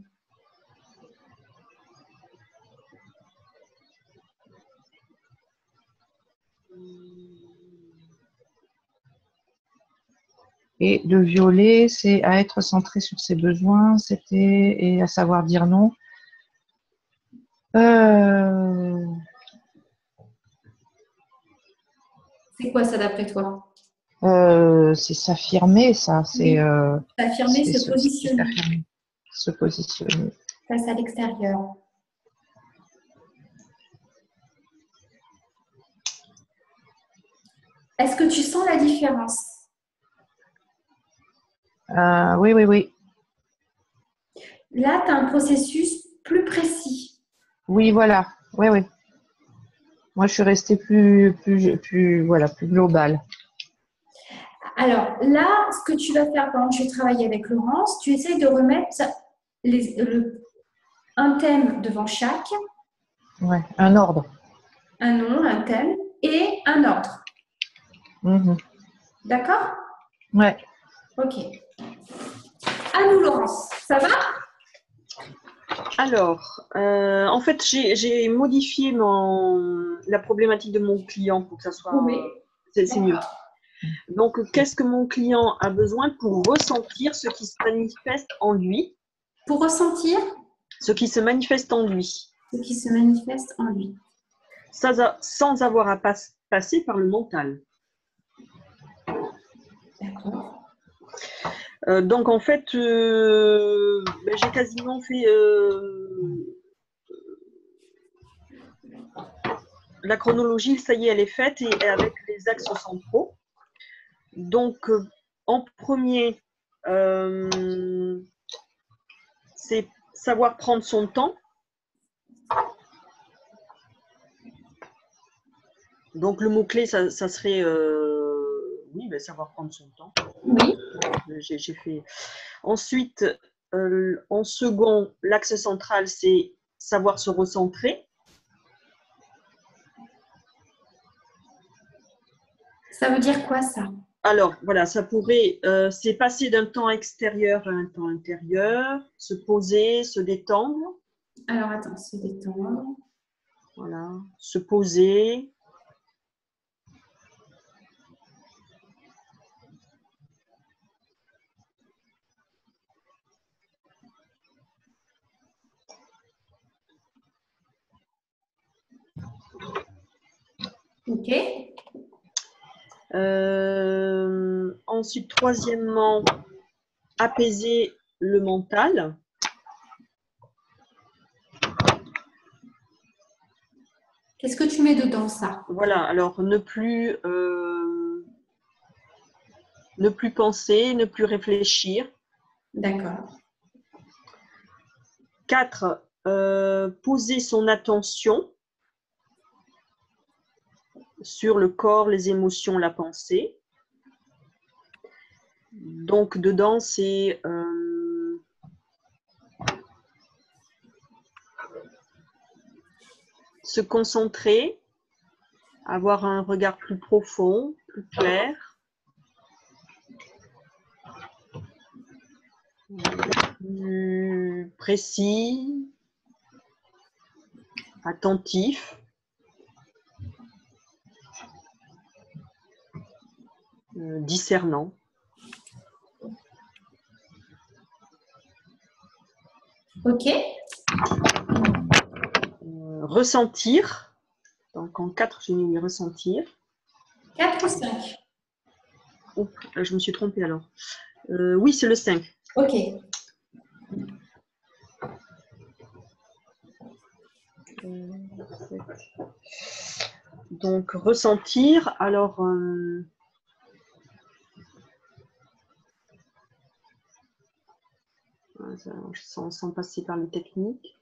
Et le violet, c'est à être centré sur ses besoins, et à savoir dire non. C'est quoi ça d'après toi? C'est s'affirmer, ça. C'est S'affirmer, se positionner se positionner. face à l'extérieur. Est-ce que tu sens la différence? Oui, oui, oui. Là, tu as un processus plus précis. Oui, voilà. Oui, oui. Moi, je suis restée plus globale. Alors là, ce que tu vas faire pendant que tu travailles avec Laurence, tu essayes de remettre un thème devant chaque. Ouais, un ordre. Un nom, un thème et un ordre. D'accord? Ouais. Ok. À nous, Laurence. Ça va? Alors, en fait, j'ai modifié la problématique de mon client pour que ça soit… Oui. C'est mieux. Donc, qu'est-ce que mon client a besoin pour ressentir ce qui se manifeste en lui? Pour ressentir ce qui se manifeste en lui. Ce qui se manifeste en lui. Sans avoir à passer par le mental. D'accord. Donc, en fait, j'ai quasiment fait la chronologie, ça y est, elle est faite, et avec les axes centraux. Donc, en premier, c'est savoir prendre son temps. Donc, le mot-clé, ça serait oui, savoir prendre son temps. Oui. J'ai fait. Ensuite, en second, l'axe central, c'est savoir se recentrer. Ça veut dire quoi, ça? Alors, voilà, ça pourrait, c'est passer d'un temps extérieur à un temps intérieur, se poser, se détendre. Alors, attends, se détendre. Voilà, se poser. Ok. Ensuite, troisièmement, apaiser le mental. Qu'est-ce que tu mets dedans, ça? Voilà, alors ne plus penser, ne plus réfléchir. D'accord. 4, poser son attention sur le corps, les émotions, la pensée. Donc, dedans, c'est se concentrer, avoir un regard plus profond, plus clair, plus précis, attentif. Discernant. Ok. Ressentir. Donc en 4, j'ai mis ressentir. 4 ou 5? Oh, je me suis trompée alors. Oui, c'est le 5. Ok. Donc ressentir, alors sans passer par les techniques.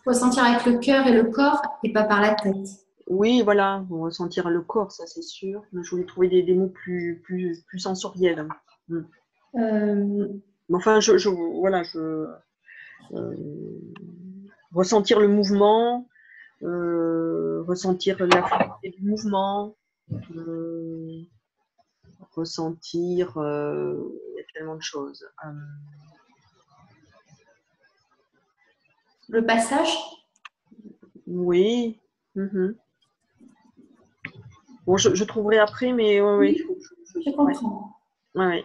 Ressentir avec le cœur et le corps et pas par la tête. Oui, voilà, ressentir le corps, ça c'est sûr. Mais je voulais trouver des mots plus sensoriels. Mais enfin, ressentir le mouvement, ressentir la fluidité du mouvement, ressentir, il y a tellement de choses. Le passage? Oui. Bon, je trouverai après, mais oui. Je comprends. Ouais.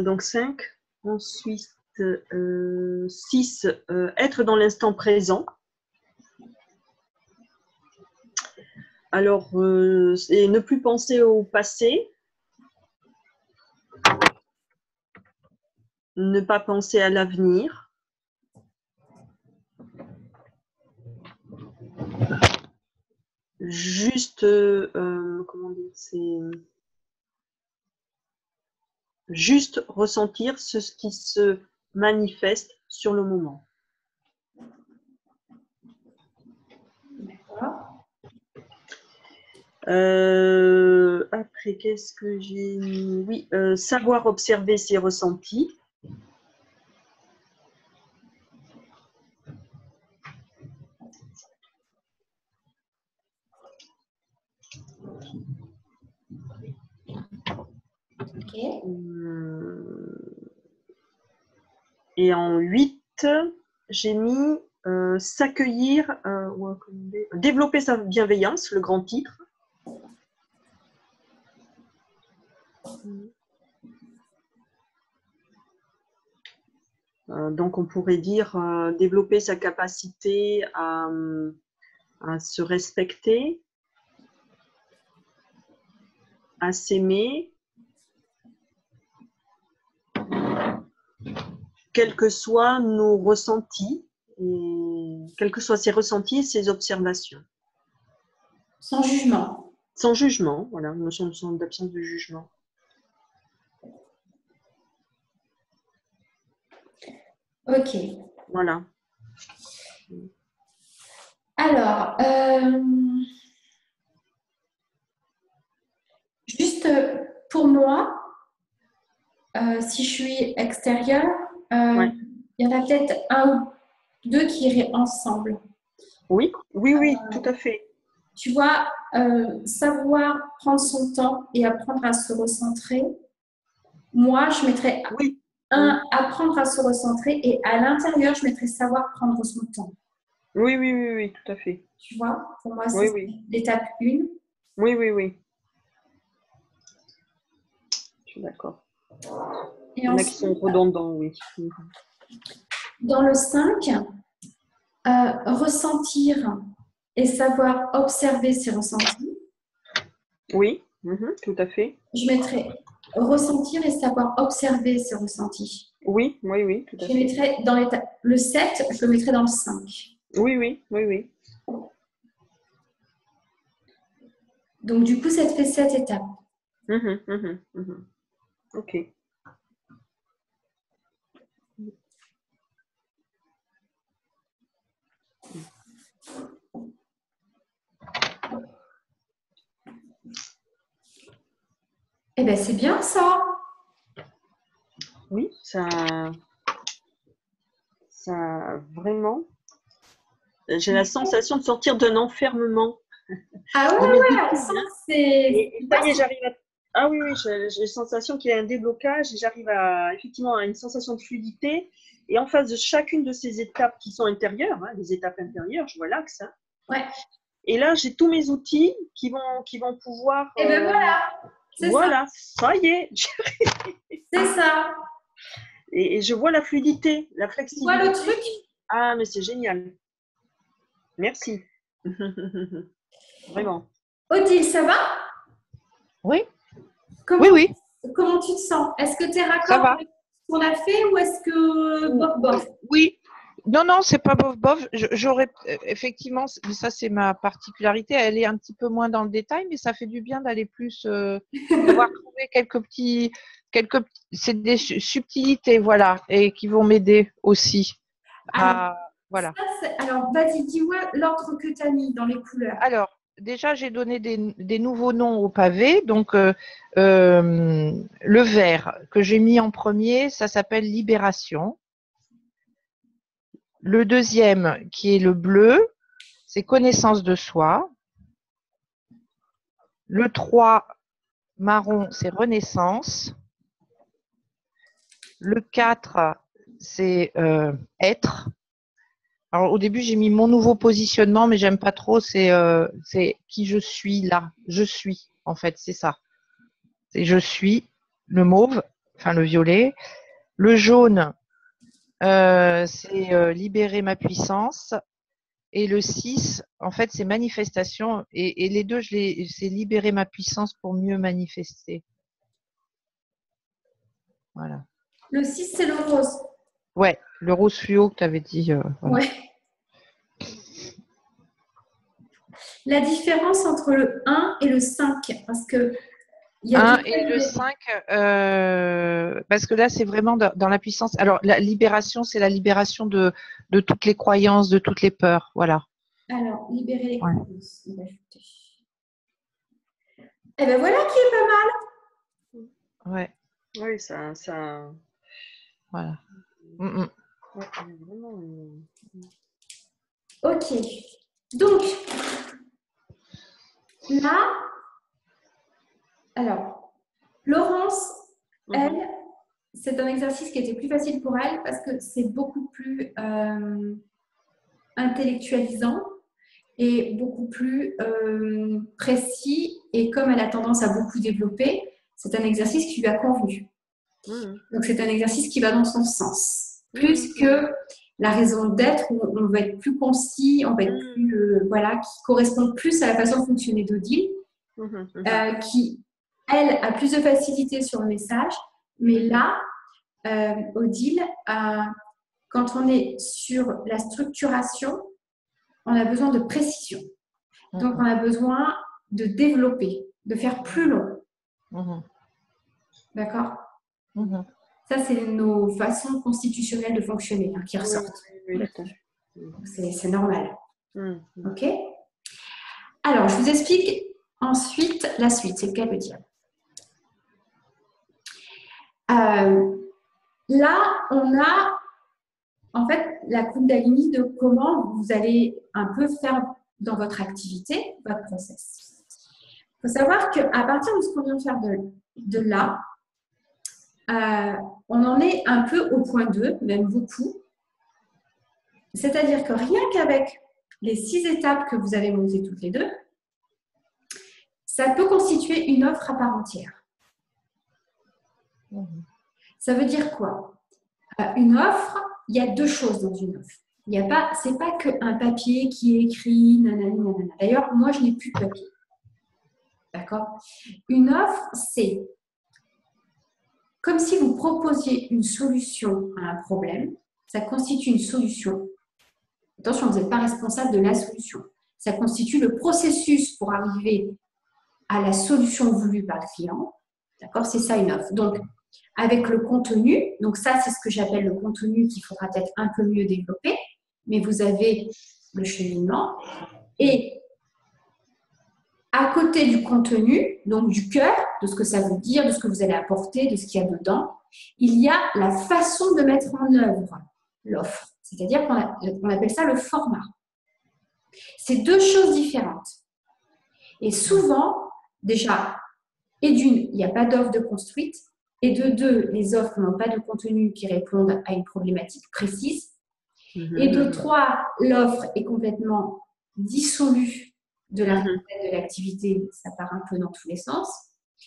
Donc 5. Ensuite, 6. Être dans l'instant présent. Alors, c'est ne plus penser au passé. Ne pas penser à l'avenir. Juste, comment dire, c'est juste ressentir ce qui se manifeste sur le moment. D'accord. Après, qu'est-ce que j'ai mis? Oui, savoir observer ses ressentis. Ok. Et en 8, j'ai mis s'accueillir, développer sa bienveillance, le grand titre. Donc, on pourrait dire développer sa capacité à se respecter, à s'aimer, quels que soient nos ressentis, et quels que soient ses ressentis et ses observations. Sans jugement. Sans jugement, voilà, une notion d'absence de jugement. Ok. Voilà. Alors, juste pour moi, si je suis extérieure, Ouais. il y en a peut-être un ou deux qui iraient ensemble. Oui, oui, oui, tout à fait. Tu vois, savoir prendre son temps et apprendre à se recentrer. Moi, je mettrais Oui. apprendre à se recentrer et à l'intérieur, je mettrais savoir prendre son temps. Oui, oui, oui, oui, tout à fait. Tu vois, pour moi, Oui, c'est oui. l'étape 1. Oui, oui, oui. Je suis d'accord. Et Il y en a qui ensuite, sont redondants, oui. dans le 5, ressentir et savoir observer ses ressentis. Oui, tout à fait. Je mettrais ressentir et savoir observer ses ressentis. Oui, oui, oui, tout à Je fait. mettrais dans le 7, je le mettrais dans le 5. Oui, oui, oui, oui. Donc, du coup, ça te fait 7 étapes. Ok. Eh bien, c'est bien ça. Oui, ça vraiment. J'ai la sensation de sortir d'un enfermement. Ah ouais, on sent que c'est... Et ça y est, j'arrive à. Ah oui, oui, j'ai la sensation qu'il y a un déblocage et j'arrive effectivement à une sensation de fluidité. Et en face de chacune de ces étapes qui sont intérieures, les étapes intérieures, je vois l'axe. Ouais. Et là, j'ai tous mes outils qui vont pouvoir. Et bien voilà, c'est voilà, ça y est. C'est ça. Et je vois la fluidité, la Tu flexibilité. vois le truc? Ah, mais c'est génial. Merci. Vraiment. Odile, ça va? Oui, Comment, oui. comment tu te sens? Est-ce que tu es Ça raccord va. avec ce qu'on a fait ou est-ce que bof bof? Oui. Non, non, c'est pas bof bof. J'aurais effectivement, ça c'est ma particularité. Elle est un petit peu moins dans le détail, mais ça fait du bien d'aller plus, d'avoir trouvé c'est des subtilités, voilà, et qui vont m'aider aussi. Voilà. Alors, vas-y, dis-moi l'ordre que tu as mis dans les couleurs. Alors, déjà, j'ai donné des nouveaux noms au pavé. Donc, le vert que j'ai mis en premier, ça s'appelle Libération. Le deuxième, qui est le bleu, c'est connaissance de soi. Le 3, marron, c'est renaissance. Le 4, c'est être. Alors, au début, j'ai mis mon nouveau positionnement, mais j'aime pas trop. C'est qui je suis là. Je suis, en fait, c'est ça. C'est je suis, le mauve, enfin le violet. Le jaune, c'est libérer ma puissance. Et le 6, en fait, c'est manifestation. Et les deux, c'est libérer ma puissance pour mieux manifester. Voilà. Le 6, c'est le rose. Ouais, le rose fluo que tu avais dit. Voilà. Ouais. La différence entre le 1 et le 5, parce que il y a 1 et le 5, parce que là, c'est vraiment dans la puissance. Alors, la libération, c'est la libération de toutes les croyances, de toutes les peurs. Voilà. Alors, libérer les croyances. On va ajouter. Et bien voilà qui est pas mal. Ouais. Oui, ça. Voilà. Ouais, vraiment. Ok. Donc, là, alors, Laurence, elle, c'est un exercice qui était plus facile pour elle parce que c'est beaucoup plus intellectualisant et beaucoup plus précis. Et comme elle a tendance à beaucoup développer, c'est un exercice qui lui a convenu. Donc, c'est un exercice qui va dans son sens. Plus que la raison d'être où on va être plus concis, on va être plus, voilà, qui correspond plus à la façon de fonctionner d'Odile, qui, elle, a plus de facilité sur le message. Mais là, Odile, quand on est sur la structuration, on a besoin de précision. Donc, on a besoin de développer, de faire plus long. D'accord ? Ça, c'est nos façons constitutionnelles de fonctionner qui ressortent. C'est normal. OK ? Alors, je vous explique ensuite la suite. C'est le cas de dire. Là, on a en fait la Kundalini de comment vous allez un peu faire dans votre activité, votre process. Il faut savoir qu'à partir de ce qu'on vient de faire de là, on en est un peu au point 2, même beaucoup. C'est-à-dire que rien qu'avec les 6 étapes que vous avez montées toutes les deux, ça peut constituer une offre à part entière. Ça veut dire quoi ? Une offre, il y a 2 choses dans une offre. C'est pas qu'un papier qui est écrit, nanani, nanana. D'ailleurs, moi, je n'ai plus de papier. D'accord ? Une offre, c'est comme si vous proposiez une solution à un problème. Ça constitue une solution. Attention, vous n'êtes pas responsable de la solution. Ça constitue le processus pour arriver à la solution voulue par le client. D'accord ? C'est ça une offre. Donc, avec le contenu, donc ça, c'est ce que j'appelle le contenu qu'il faudra peut-être un peu mieux développer, mais vous avez le cheminement. Et à côté du contenu, donc du cœur, de ce que ça veut dire, de ce que vous allez apporter, de ce qu'il y a dedans, il y a la façon de mettre en œuvre l'offre. C'est-à-dire qu'on appelle ça le format. C'est 2 choses différentes. Et souvent, déjà, et d'une, il n'y a pas d'offre de construite, et de 2, les offres n'ont pas de contenu qui répondent à une problématique précise, et de 3, l'offre est complètement dissolue de la de l'activité, ça part un peu dans tous les sens.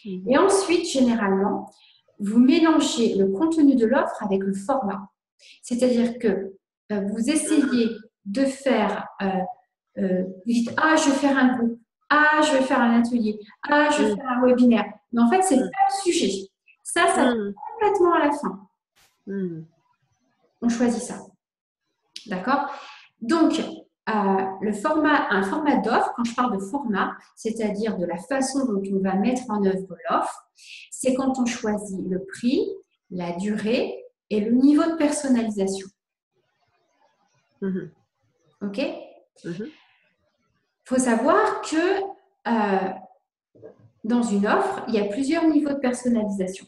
Et ensuite, généralement, vous mélangez le contenu de l'offre avec le format. C'est-à-dire que vous essayez de faire, vous dites, je vais faire un groupe, je vais faire un atelier, je vais faire un webinaire. Mais en fait, ce n'est pas le sujet. Ça tombe complètement à la fin. On choisit ça. D'accord ? Donc, un format d'offre, quand je parle de format, c'est-à-dire de la façon dont on va mettre en œuvre l'offre, c'est quand on choisit le prix, la durée et le niveau de personnalisation. OK ? Faut savoir que dans une offre, il y a plusieurs niveaux de personnalisation.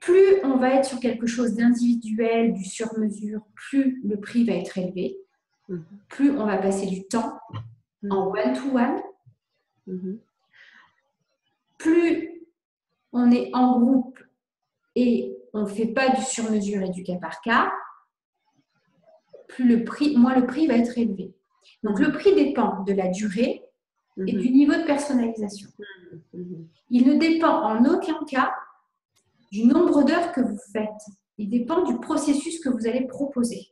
Plus on va être sur quelque chose d'individuel, du sur-mesure, plus le prix va être élevé. plus on va passer du temps en one-to-one, plus on est en groupe et on ne fait pas du sur-mesure et du cas par cas, moins le prix va être élevé. Donc, le prix dépend de la durée et du niveau de personnalisation. Il ne dépend en aucun cas du nombre d'heures que vous faites. Il dépend du processus que vous allez proposer.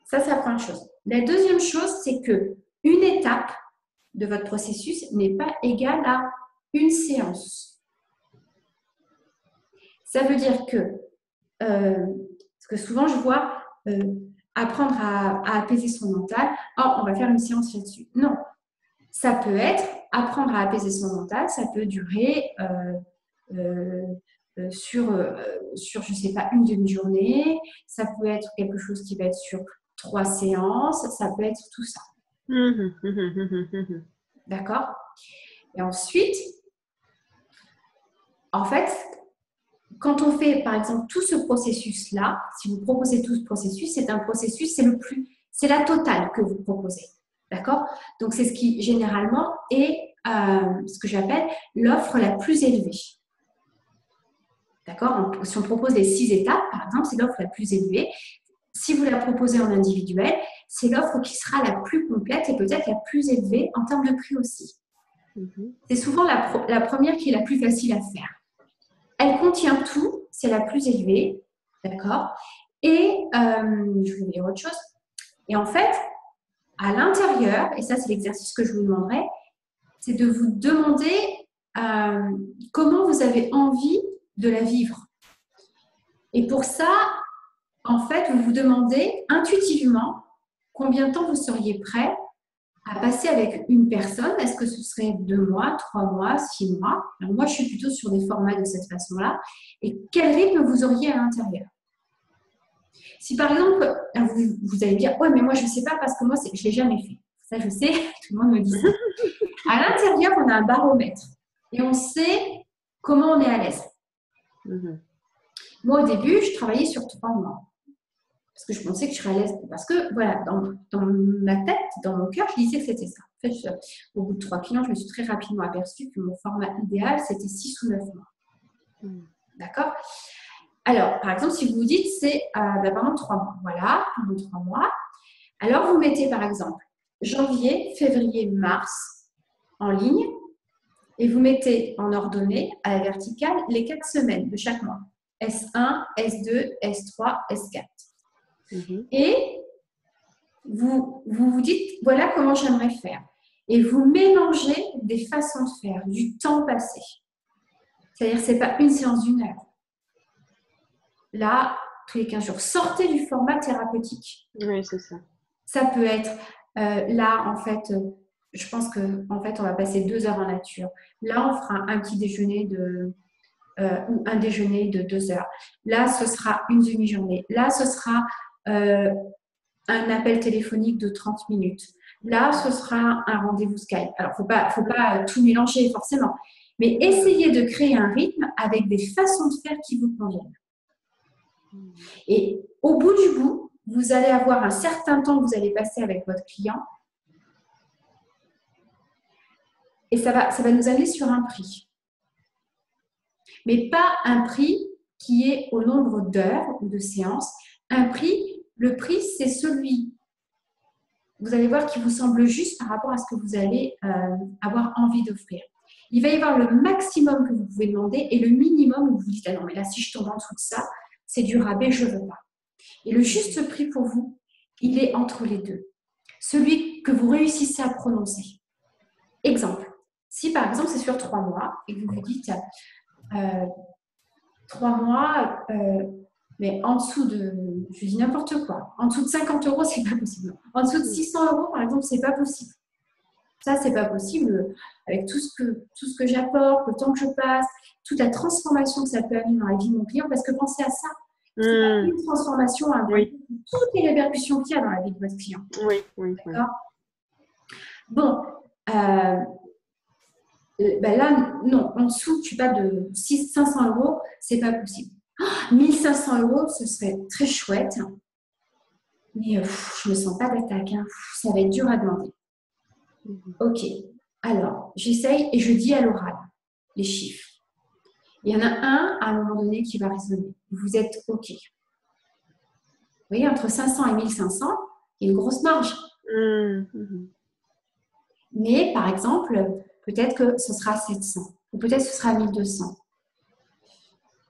Ça, c'est la première chose. La deuxième chose, c'est qu'une étape de votre processus n'est pas égale à une séance. Ça veut dire que, parce que souvent, je vois apprendre à apaiser son mental, oh, on va faire une séance là-dessus. Non, ça peut être apprendre à apaiser son mental, ça peut durer sur, je ne sais pas, une demi-journée, ça peut être quelque chose qui va être sur 3 séances, ça peut être tout ça. D'accord? Et ensuite, en fait, quand on fait, par exemple, tout ce processus-là, si vous proposez tout ce processus, c'est un processus, c'est la totale que vous proposez. D'accord? Donc, c'est ce qui, généralement, est ce que j'appelle l'offre la plus élevée. D'accord? Si on propose les 6 étapes, par exemple, c'est l'offre la plus élevée. Si vous la proposez en individuel, c'est l'offre qui sera la plus complète et peut-être la plus élevée en termes de prix aussi. C'est souvent la première qui est la plus facile à faire. Elle contient tout, c'est la plus élevée, d'accord? Et je vais vous dire autre chose. Et en fait, à l'intérieur, et ça c'est l'exercice que je vous demanderai, c'est de vous demander comment vous avez envie de la vivre. Et pour ça, en fait, vous vous demandez intuitivement combien de temps vous seriez prêt à passer avec une personne. Est-ce que ce serait 2 mois, 3 mois, 6 mois? Alors moi, je suis plutôt sur des formats de cette façon-là. Et quel rythme vous auriez à l'intérieur? Si par exemple, vous allez dire, ouais, mais moi, je ne sais pas parce que moi, je ne l'ai jamais fait. Ça, je sais, tout le monde me dit ça. À l'intérieur, on a un baromètre et on sait comment on est à l'aise. Moi, au début, je travaillais sur 3 mois. Parce que je pensais que je serais à l'aise. Parce que, voilà, dans ma tête, dans mon cœur, je disais que c'était ça. En fait, au bout de 3 clients, je me suis très rapidement aperçue que mon format idéal, c'était 6 ou 9 mois. D'accord? Alors, par exemple, si vous vous dites, c'est pendant 3 mois. Voilà, pendant 3 mois. Alors, vous mettez, par exemple, janvier, février, mars en ligne et vous mettez en ordonnée, à la verticale, les 4 semaines de chaque mois. S1, S2, S3, S4. Et vous dites, voilà comment j'aimerais faire. Et vous mélangez des façons de faire, du temps passé. C'est-à-dire, ce n'est pas une séance d'1 heure. Là, tous les 15 jours, sortez du format thérapeutique. Oui, c'est ça. Ça peut être, là, en fait, je pense qu'en fait, on va passer 2 heures en nature. Là, on fera un petit déjeuner ou un déjeuner de 2 heures. Là, ce sera une demi-journée. Là, ce sera un appel téléphonique de 30 minutes. Là, ce sera un rendez-vous Skype. Alors, faut pas tout mélanger forcément, mais essayez de créer un rythme avec des façons de faire qui vous conviennent. Et au bout du bout, vous allez avoir un certain temps que vous allez passer avec votre client et ça va nous amener sur un prix. Mais pas un prix qui est au nombre d'heures ou de séances. Le prix, c'est celui, vous allez voir, qui vous semble juste par rapport à ce que vous allez avoir envie d'offrir. Il va y avoir le maximum que vous pouvez demander et le minimum où vous dites, ah non, mais là, si je tombe en dessous de ça, c'est du rabais, je ne veux pas. Et le juste prix pour vous, il est entre les deux. Celui que vous réussissez à prononcer. Exemple, si par exemple, c'est sur 3 mois et que vous vous dites 3 mois, mais en dessous de, je dis n'importe quoi, en dessous de 50 €, c'est pas possible. En dessous de 600 €, par exemple, c'est pas possible. Ça, c'est pas possible avec tout ce que j'apporte, le temps que je passe, toute la transformation que ça peut amener dans la vie de mon client. Parce que pensez à ça, c'est une transformation à toutes les répercussions qu'il y a dans la vie de votre client. Oui. D'accord ? Bon, là, non, en dessous, tu pas de 500 €, c'est pas possible. 1 500 €, ce serait très chouette. mais je ne me sens pas d'attaque, hein. Ça va être dur à demander. Ok, alors j'essaye et je dis à l'oral les chiffres. Il y en a un à un moment donné qui va résonner. Vous êtes ok. Vous voyez, entre 500 et 1500, il y a une grosse marge. Mais par exemple, peut-être que ce sera 700 ou peut-être que ce sera 1200.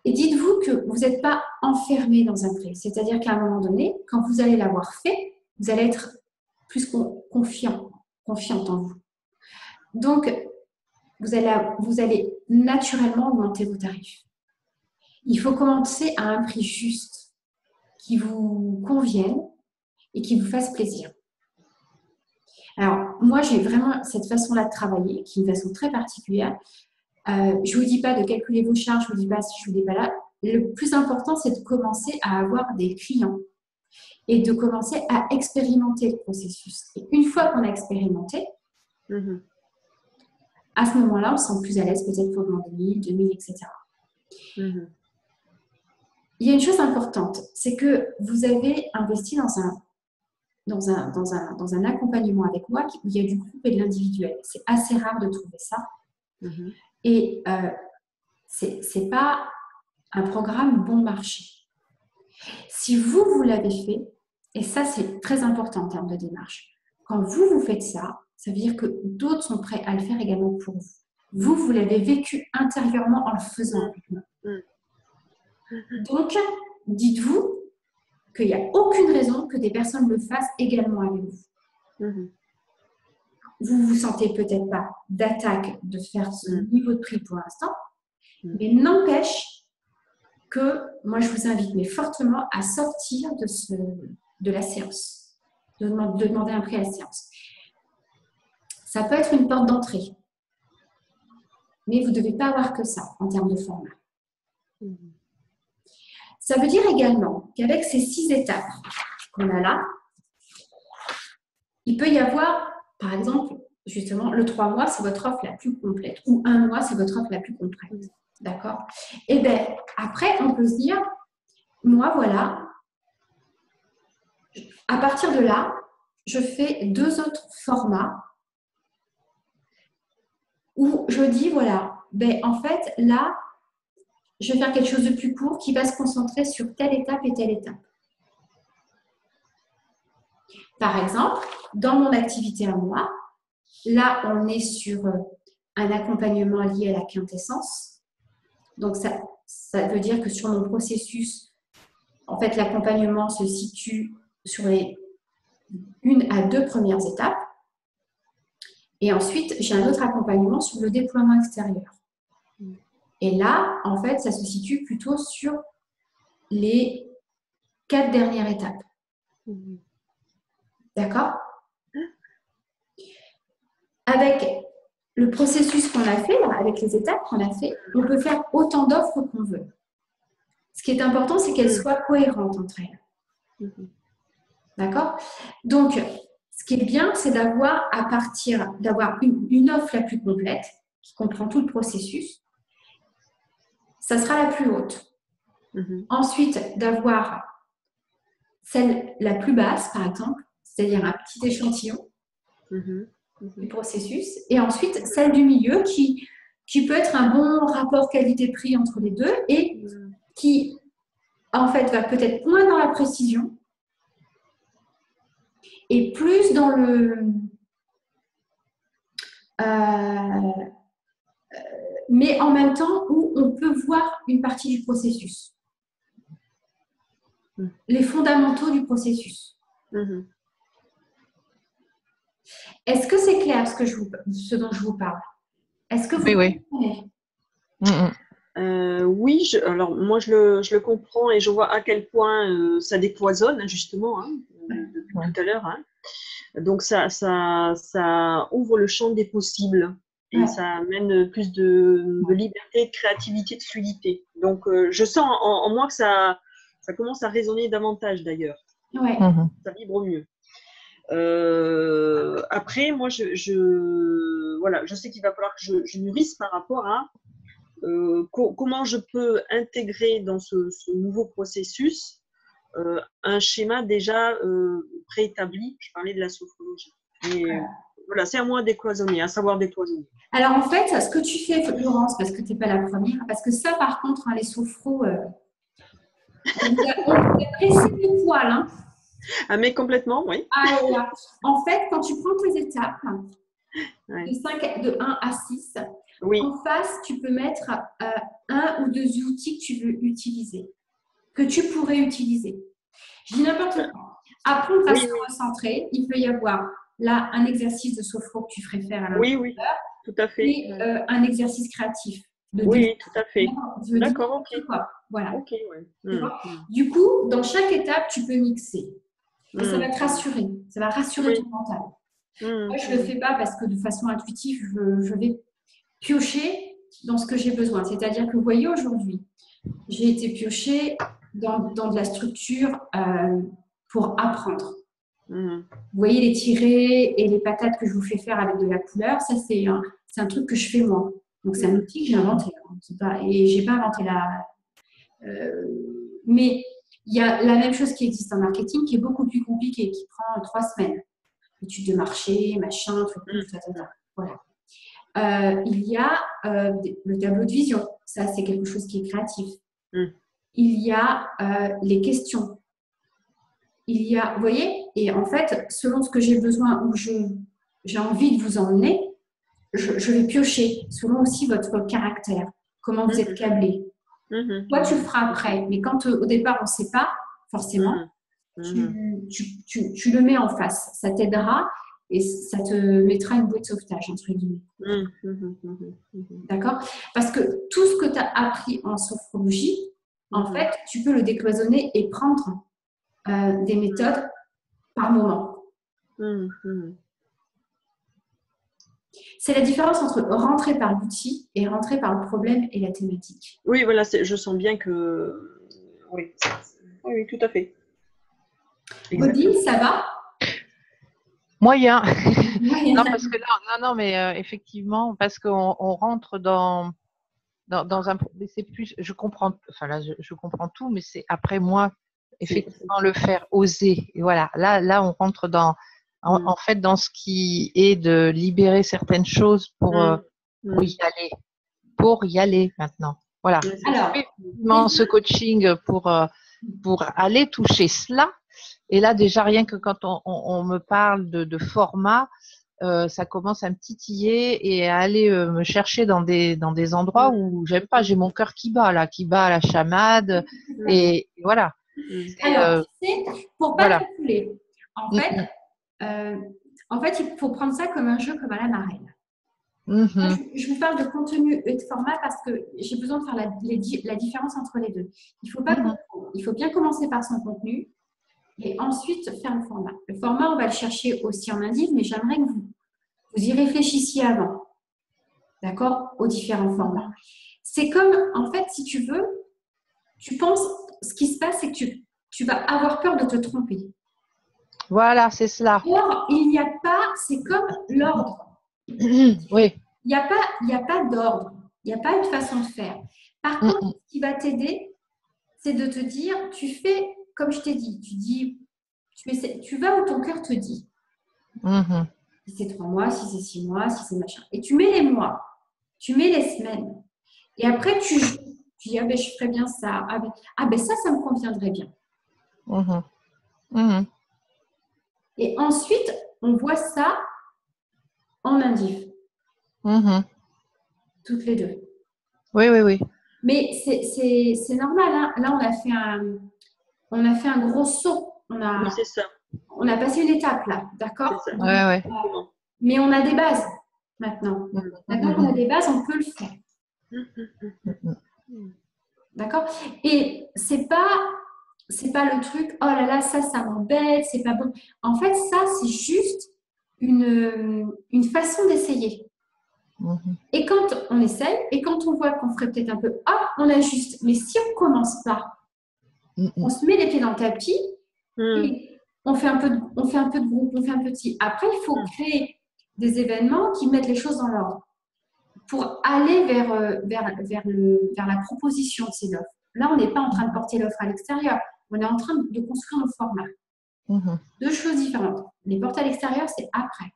Et dites-vous que vous n'êtes pas enfermé dans un prix. C'est-à-dire qu'à un moment donné, quand vous allez l'avoir fait, vous allez être plus confiante en vous. Donc, vous allez naturellement augmenter vos tarifs. Il faut commencer à un prix juste qui vous convienne et qui vous fasse plaisir. Alors, moi, j'ai vraiment cette façon-là de travailler, qui est une façon très particulière. Je ne vous dis pas de calculer vos charges, je ne vous dis pas si je vous dis pas là. Le plus important, c'est de commencer à avoir des clients et de commencer à expérimenter le processus. Et une fois qu'on a expérimenté, à ce moment-là, on se sent plus à l'aise peut-être pour demander 1000, 2000, etc. Il y a une chose importante, c'est que vous avez investi dans un accompagnement avec moi où il y a du groupe et de l'individuel. C'est assez rare de trouver ça. Et ce n'est pas un programme bon marché. Si vous l'avez fait, et ça c'est très important en termes de démarche, quand vous faites ça, ça veut dire que d'autres sont prêts à le faire également pour vous. Vous l'avez vécu intérieurement en le faisant avec moi. Donc, dites-vous qu'il n'y a aucune raison que des personnes le fassent également avec vous. Vous ne vous sentez peut-être pas d'attaque de faire ce niveau de prix pour l'instant, mais n'empêche que moi, je vous invite mais fortement à sortir de la séance, de demander un prix à la séance. Ça peut être une porte d'entrée, mais vous ne devez pas avoir que ça en termes de format. Ça veut dire également qu'avec ces 6 étapes qu'on a là, il peut y avoir, par exemple, justement, le 3 mois, c'est votre offre la plus complète, ou 1 mois, c'est votre offre la plus complète. D'accord? Et bien, après, on peut se dire, moi, voilà, à partir de là, je fais 2 autres formats où je dis, voilà, ben, en fait, là, je vais faire quelque chose de plus court qui va se concentrer sur telle étape et telle étape. Par exemple, dans mon activité à moi, là, on est sur un accompagnement lié à la quintessence. Donc, ça veut dire que sur mon processus, en fait, l'accompagnement se situe sur les 1 à 2 premières étapes. Et ensuite, j'ai un autre accompagnement sur le déploiement extérieur. Et là, en fait, ça se situe plutôt sur les 4 dernières étapes. D'accord? Avec le processus qu'on a fait, avec les étapes qu'on a fait, on peut faire autant d'offres qu'on veut. Ce qui est important, c'est qu'elles soient cohérentes entre elles. D'accord? Donc, ce qui est bien, c'est d'avoir une offre la plus complète, qui comprend tout le processus. Ça sera la plus haute. Ensuite, d'avoir celle la plus basse, par exemple, c'est-à-dire un petit échantillon du processus. Et ensuite, celle du milieu qui peut être un bon rapport qualité-prix entre les deux et qui, en fait, va peut-être moins dans la précision et plus dans le... mais en même temps où on peut voir une partie du processus. Les fondamentaux du processus. Est-ce que c'est clair ce dont je vous parle? Est-ce que vous comprenez? Oui, alors moi je le comprends et je vois à quel point ça décloisonne justement depuis tout à l'heure. Donc ça ouvre le champ des possibles et ça amène plus de liberté, de créativité, de fluidité. Donc je sens en moi que ça commence à résonner davantage d'ailleurs. Ça vibre mieux. Après, moi je sais qu'il va falloir que je mûrisse par rapport à comment je peux intégrer dans ce nouveau processus un schéma déjà préétabli. Je parlais de la sophrologie. Et voilà, c'est à moi de décloisonner, à savoir décloisonner. Alors, en fait, ce que tu fais, Laurence, parce que tu n'es pas la première, parce que ça, par contre, hein, les sophros, on vous a pressé le poil. Hein. Ah, mais complètement, oui. Ah, là. En fait, quand tu prends tes étapes, de 1 à 6, en face, tu peux mettre un ou deux outils que tu veux utiliser, que tu pourrais utiliser. Je dis n'importe quoi. Apprendre à se recentrer, il peut y avoir là un exercice de sophro que tu ferais faire à l'intérieur. Oui, tout à fait. Et un exercice créatif. Oui, tout à fait. D'accord, ok. Voilà. Okay, ouais. Du coup, dans chaque étape, tu peux mixer. Et ça va te rassurer. Ça va rassurer ton mental. Moi, je ne le fais pas parce que de façon intuitive, je vais piocher dans ce que j'ai besoin. C'est-à-dire que, vous voyez, aujourd'hui, j'ai été piocher dans de la structure pour apprendre. Vous voyez les tirets et les patates que je vous fais faire avec de la couleur, ça c'est un truc que je fais moi. Donc c'est un outil que j'ai inventé. Et je n'ai pas inventé mais il y a la même chose qui existe en marketing qui est beaucoup plus compliquée, qui prend 3 semaines. Études de marché, machin, truc, voilà. Il y a le tableau de vision. Ça, c'est quelque chose qui est créatif. Il y a les questions. Il y a, vous voyez, et en fait, selon ce que j'ai besoin ou j'ai envie de vous emmener, je vais piocher, selon aussi votre caractère, comment vous êtes câblé. Toi, tu le feras après, mais quand au départ, on ne sait pas, forcément, tu le mets en face. Ça t'aidera et ça te mettra une bouée de sauvetage, entre guillemets. D'accord ? Parce que tout ce que tu as appris en sophrologie, en fait, tu peux le décloisonner et prendre des méthodes par moment. C'est la différence entre rentrer par l'outil et rentrer par le problème et la thématique. Oui, voilà, je sens bien que... Oui, tout à fait. Odile, ça va ? Moyen. Non, parce que non, mais effectivement, parce qu'on rentre dans un... C'est plus... Je comprends... Enfin, là, je comprends tout, mais c'est après moi, effectivement, le faire oser. Et voilà, là, on rentre en fait, dans ce qui est de libérer certaines choses pour y aller maintenant. Voilà. Alors, ce coaching pour aller toucher cela. Et là, déjà, rien que quand on me parle de format, ça commence à me titiller et à aller me chercher dans des endroits où j'aime pas. J'ai mon cœur qui bat à la chamade. Et voilà. Alors, tu sais, pour pas calculer, en fait, il faut prendre ça comme un jeu, comme à la marelle. Je vous parle de contenu et de format parce que j'ai besoin de faire la différence entre les deux. Il faut pas il faut bien commencer par son contenu et ensuite faire le format. Le format, on va le chercher aussi en indice, mais j'aimerais que vous y réfléchissiez avant, d'accord, aux différents formats. C'est comme, en fait, si tu veux, tu penses, ce qui se passe, c'est que tu vas avoir peur de te tromper. Voilà, c'est cela. Or, il n'y a pas, c'est comme l'ordre. Oui. Il n'y a pas d'ordre, il n'y a pas une façon de faire. Par contre, ce qui va t'aider, c'est de te dire, tu fais comme je t'ai dit, tu vas où ton cœur te dit. Si c'est 3 mois, si c'est 6 mois, si c'est machin. Et tu mets les mois, tu mets les semaines. Et après, tu joues. Tu dis, je ferais bien ça. Ça me conviendrait bien. Et ensuite, on voit ça en indif. Toutes les deux. Oui. Mais c'est normal. Hein. Là, on a fait un gros saut. Oui, c'est ça. On a passé une étape là, d'accord ? Ouais. Mais on a des bases maintenant. Maintenant qu'on a des bases, on peut le faire. D'accord ? Et c'est pas le truc, oh là là, ça m'embête, c'est pas bon. En fait, ça, c'est juste une façon d'essayer. Et quand on essaye, et quand on voit qu'on ferait peut-être un peu, on ajuste. Mais si on commence pas, on se met les pieds dans le tapis, et on fait un peu de groupe, on fait un petit. Après, il faut créer des événements qui mettent les choses dans l'ordre pour aller vers la proposition de ces offres. Là, on n'est pas en train de porter l'offre à l'extérieur. On est en train de construire nos formats. Deux choses différentes. Les portes à l'extérieur, c'est après.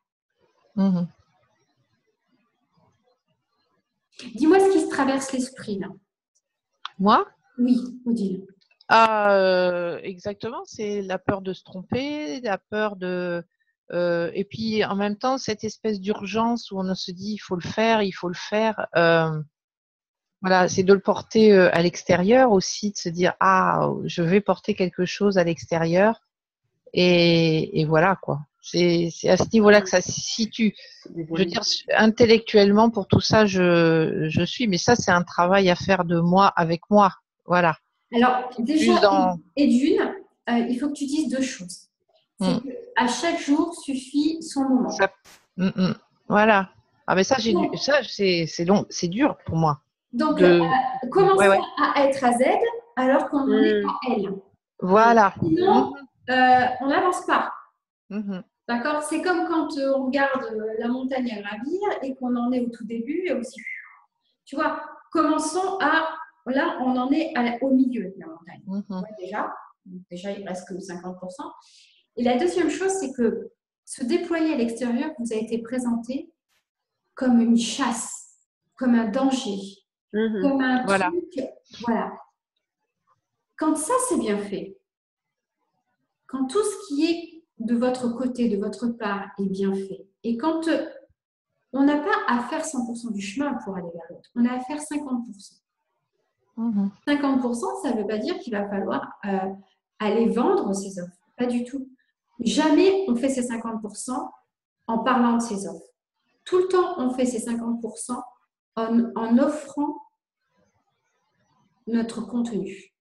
Dis-moi ce qui se traverse l'esprit, là. Moi? Oui, Odile. Exactement, c'est la peur de se tromper, la peur de… et puis, en même temps, cette espèce d'urgence où on se dit, il faut le faire, il faut le faire. Voilà, c'est de le porter à l'extérieur aussi, de se dire, je vais porter quelque chose à l'extérieur. Et voilà, quoi. C'est à ce niveau-là que ça se situe. Je veux dire, intellectuellement, pour tout ça, je suis. Mais ça, c'est un travail à faire de moi avec moi. Voilà. Alors, déjà, et d'une, il faut que tu dises deux choses. C'est qu'à chaque jour suffit son moment. Voilà. Ah, mais ça, c'est long, c'est dur pour moi. Donc, commencer à être à Z alors qu'on en est à L. Voilà. Sinon, on n'avance pas. D'accord? C'est comme quand on regarde la montagne à gravir et qu'on en est au tout début et aussi. Tu vois, commençons à… Là, on en est au milieu de la montagne. Déjà, il ne reste que 50%. Et la deuxième chose, c'est que se déployer à l'extérieur vous a été présenté comme une chasse, comme un danger, comme un truc. Voilà. Quand ça, c'est bien fait, quand tout ce qui est de votre côté, de votre part, est bien fait, et quand on n'a pas à faire 100% du chemin pour aller vers l'autre, on a à faire 50%. 50%, ça ne veut pas dire qu'il va falloir aller vendre ses offres. Pas du tout. Jamais on fait ces 50% en parlant de ses offres. Tout le temps, on fait ces 50% en offrant notre contenu.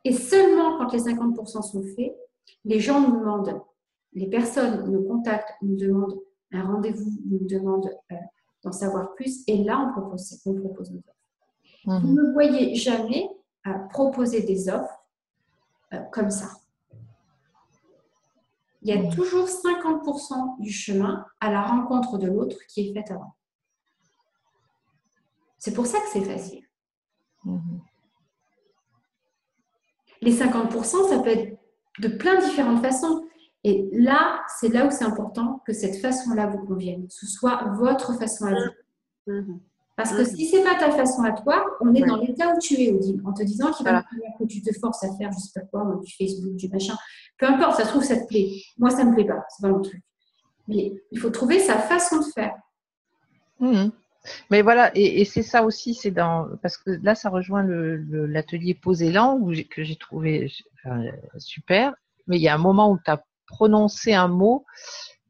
Et seulement quand les 50% sont faits, les gens nous demandent, les personnes nous contactent, nous demandent un rendez-vous, nous demandent d'en savoir plus. Et là, on propose nos offres. Vous ne voyez jamais proposer des offres comme ça. Il y a toujours 50% du chemin à la rencontre de l'autre qui est fait avant. C'est pour ça que c'est facile. Les 50%, ça peut être de plein de différentes façons. Et là, c'est là où c'est important que cette façon-là vous convienne. Que ce soit votre façon à vous. Parce que si ce n'est pas ta façon à toi, on est dans l'état où tu es, Odile, en te disant qu'il va falloir que tu te forces à faire, je ne sais pas quoi, du Facebook, du machin. Peu importe, ça se trouve, ça te plaît. Moi, ça ne me plaît pas, c'est pas mon truc. Mais il faut trouver sa façon de faire. Mais voilà, et c'est ça aussi, parce que là, ça rejoint l'atelier Pause Élan que j'ai trouvé super. Mais il y a un moment où tu as prononcé un mot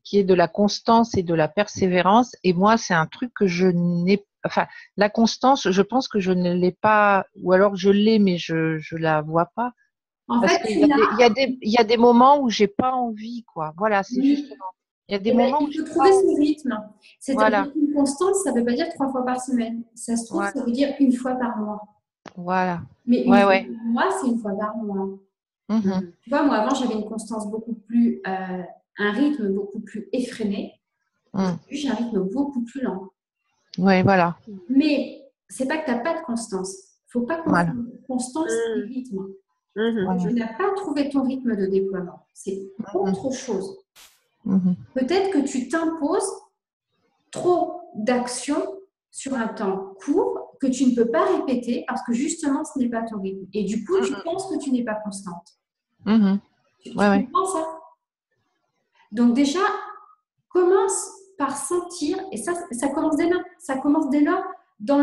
qui est de la constance et de la persévérance. Et moi, c'est un truc que je n'ai… Enfin, la constance, je pense que je ne l'ai pas, ou alors je l'ai, mais je ne la vois pas. Parce qu'il y a des moments où j'ai pas envie, quoi. Voilà, c'est justement… Il y a des moments où il faut trouver son rythme. C'est-à-dire qu'une constance, ça ne veut pas dire 3 fois par semaine. Ça se trouve, ça veut dire 1 fois par mois. Voilà. Mais 1 fois par mois, c'est 1 fois par mois. Tu vois, moi, avant, j'avais une constance beaucoup plus… un rythme beaucoup plus effréné. Aujourd'hui, j'ai un rythme beaucoup plus lent. Oui, voilà. Mais c'est pas que tu n'as pas de constance. Il ne faut pas confondre constance et rythme. Tu n'as pas trouvé ton rythme de déploiement. C'est autre chose. Peut-être que tu t'imposes trop d'actions sur un temps court que tu ne peux pas répéter parce que justement, ce n'est pas ton rythme. Et du coup, tu penses que tu n'es pas constante. Tu comprends ça? Donc déjà, commence par sentir, et ça commence dès là. Ça commence dès là dans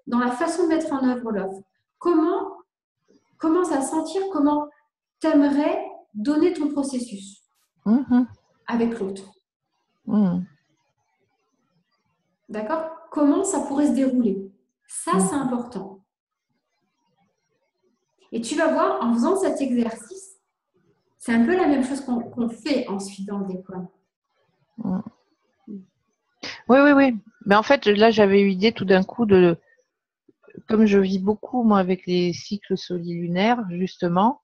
la façon de mettre en œuvre l'offre. Commence à sentir comment tu aimerais donner ton processus avec l'autre. D'accord? Comment ça pourrait se dérouler? Ça, c'est important. Et tu vas voir, en faisant cet exercice, c'est un peu la même chose qu'on fait ensuite dans le déploiement. Oui. Mais en fait, là, j'avais eu l'idée tout d'un coup comme je vis beaucoup, moi, avec les cycles solilunaires, justement,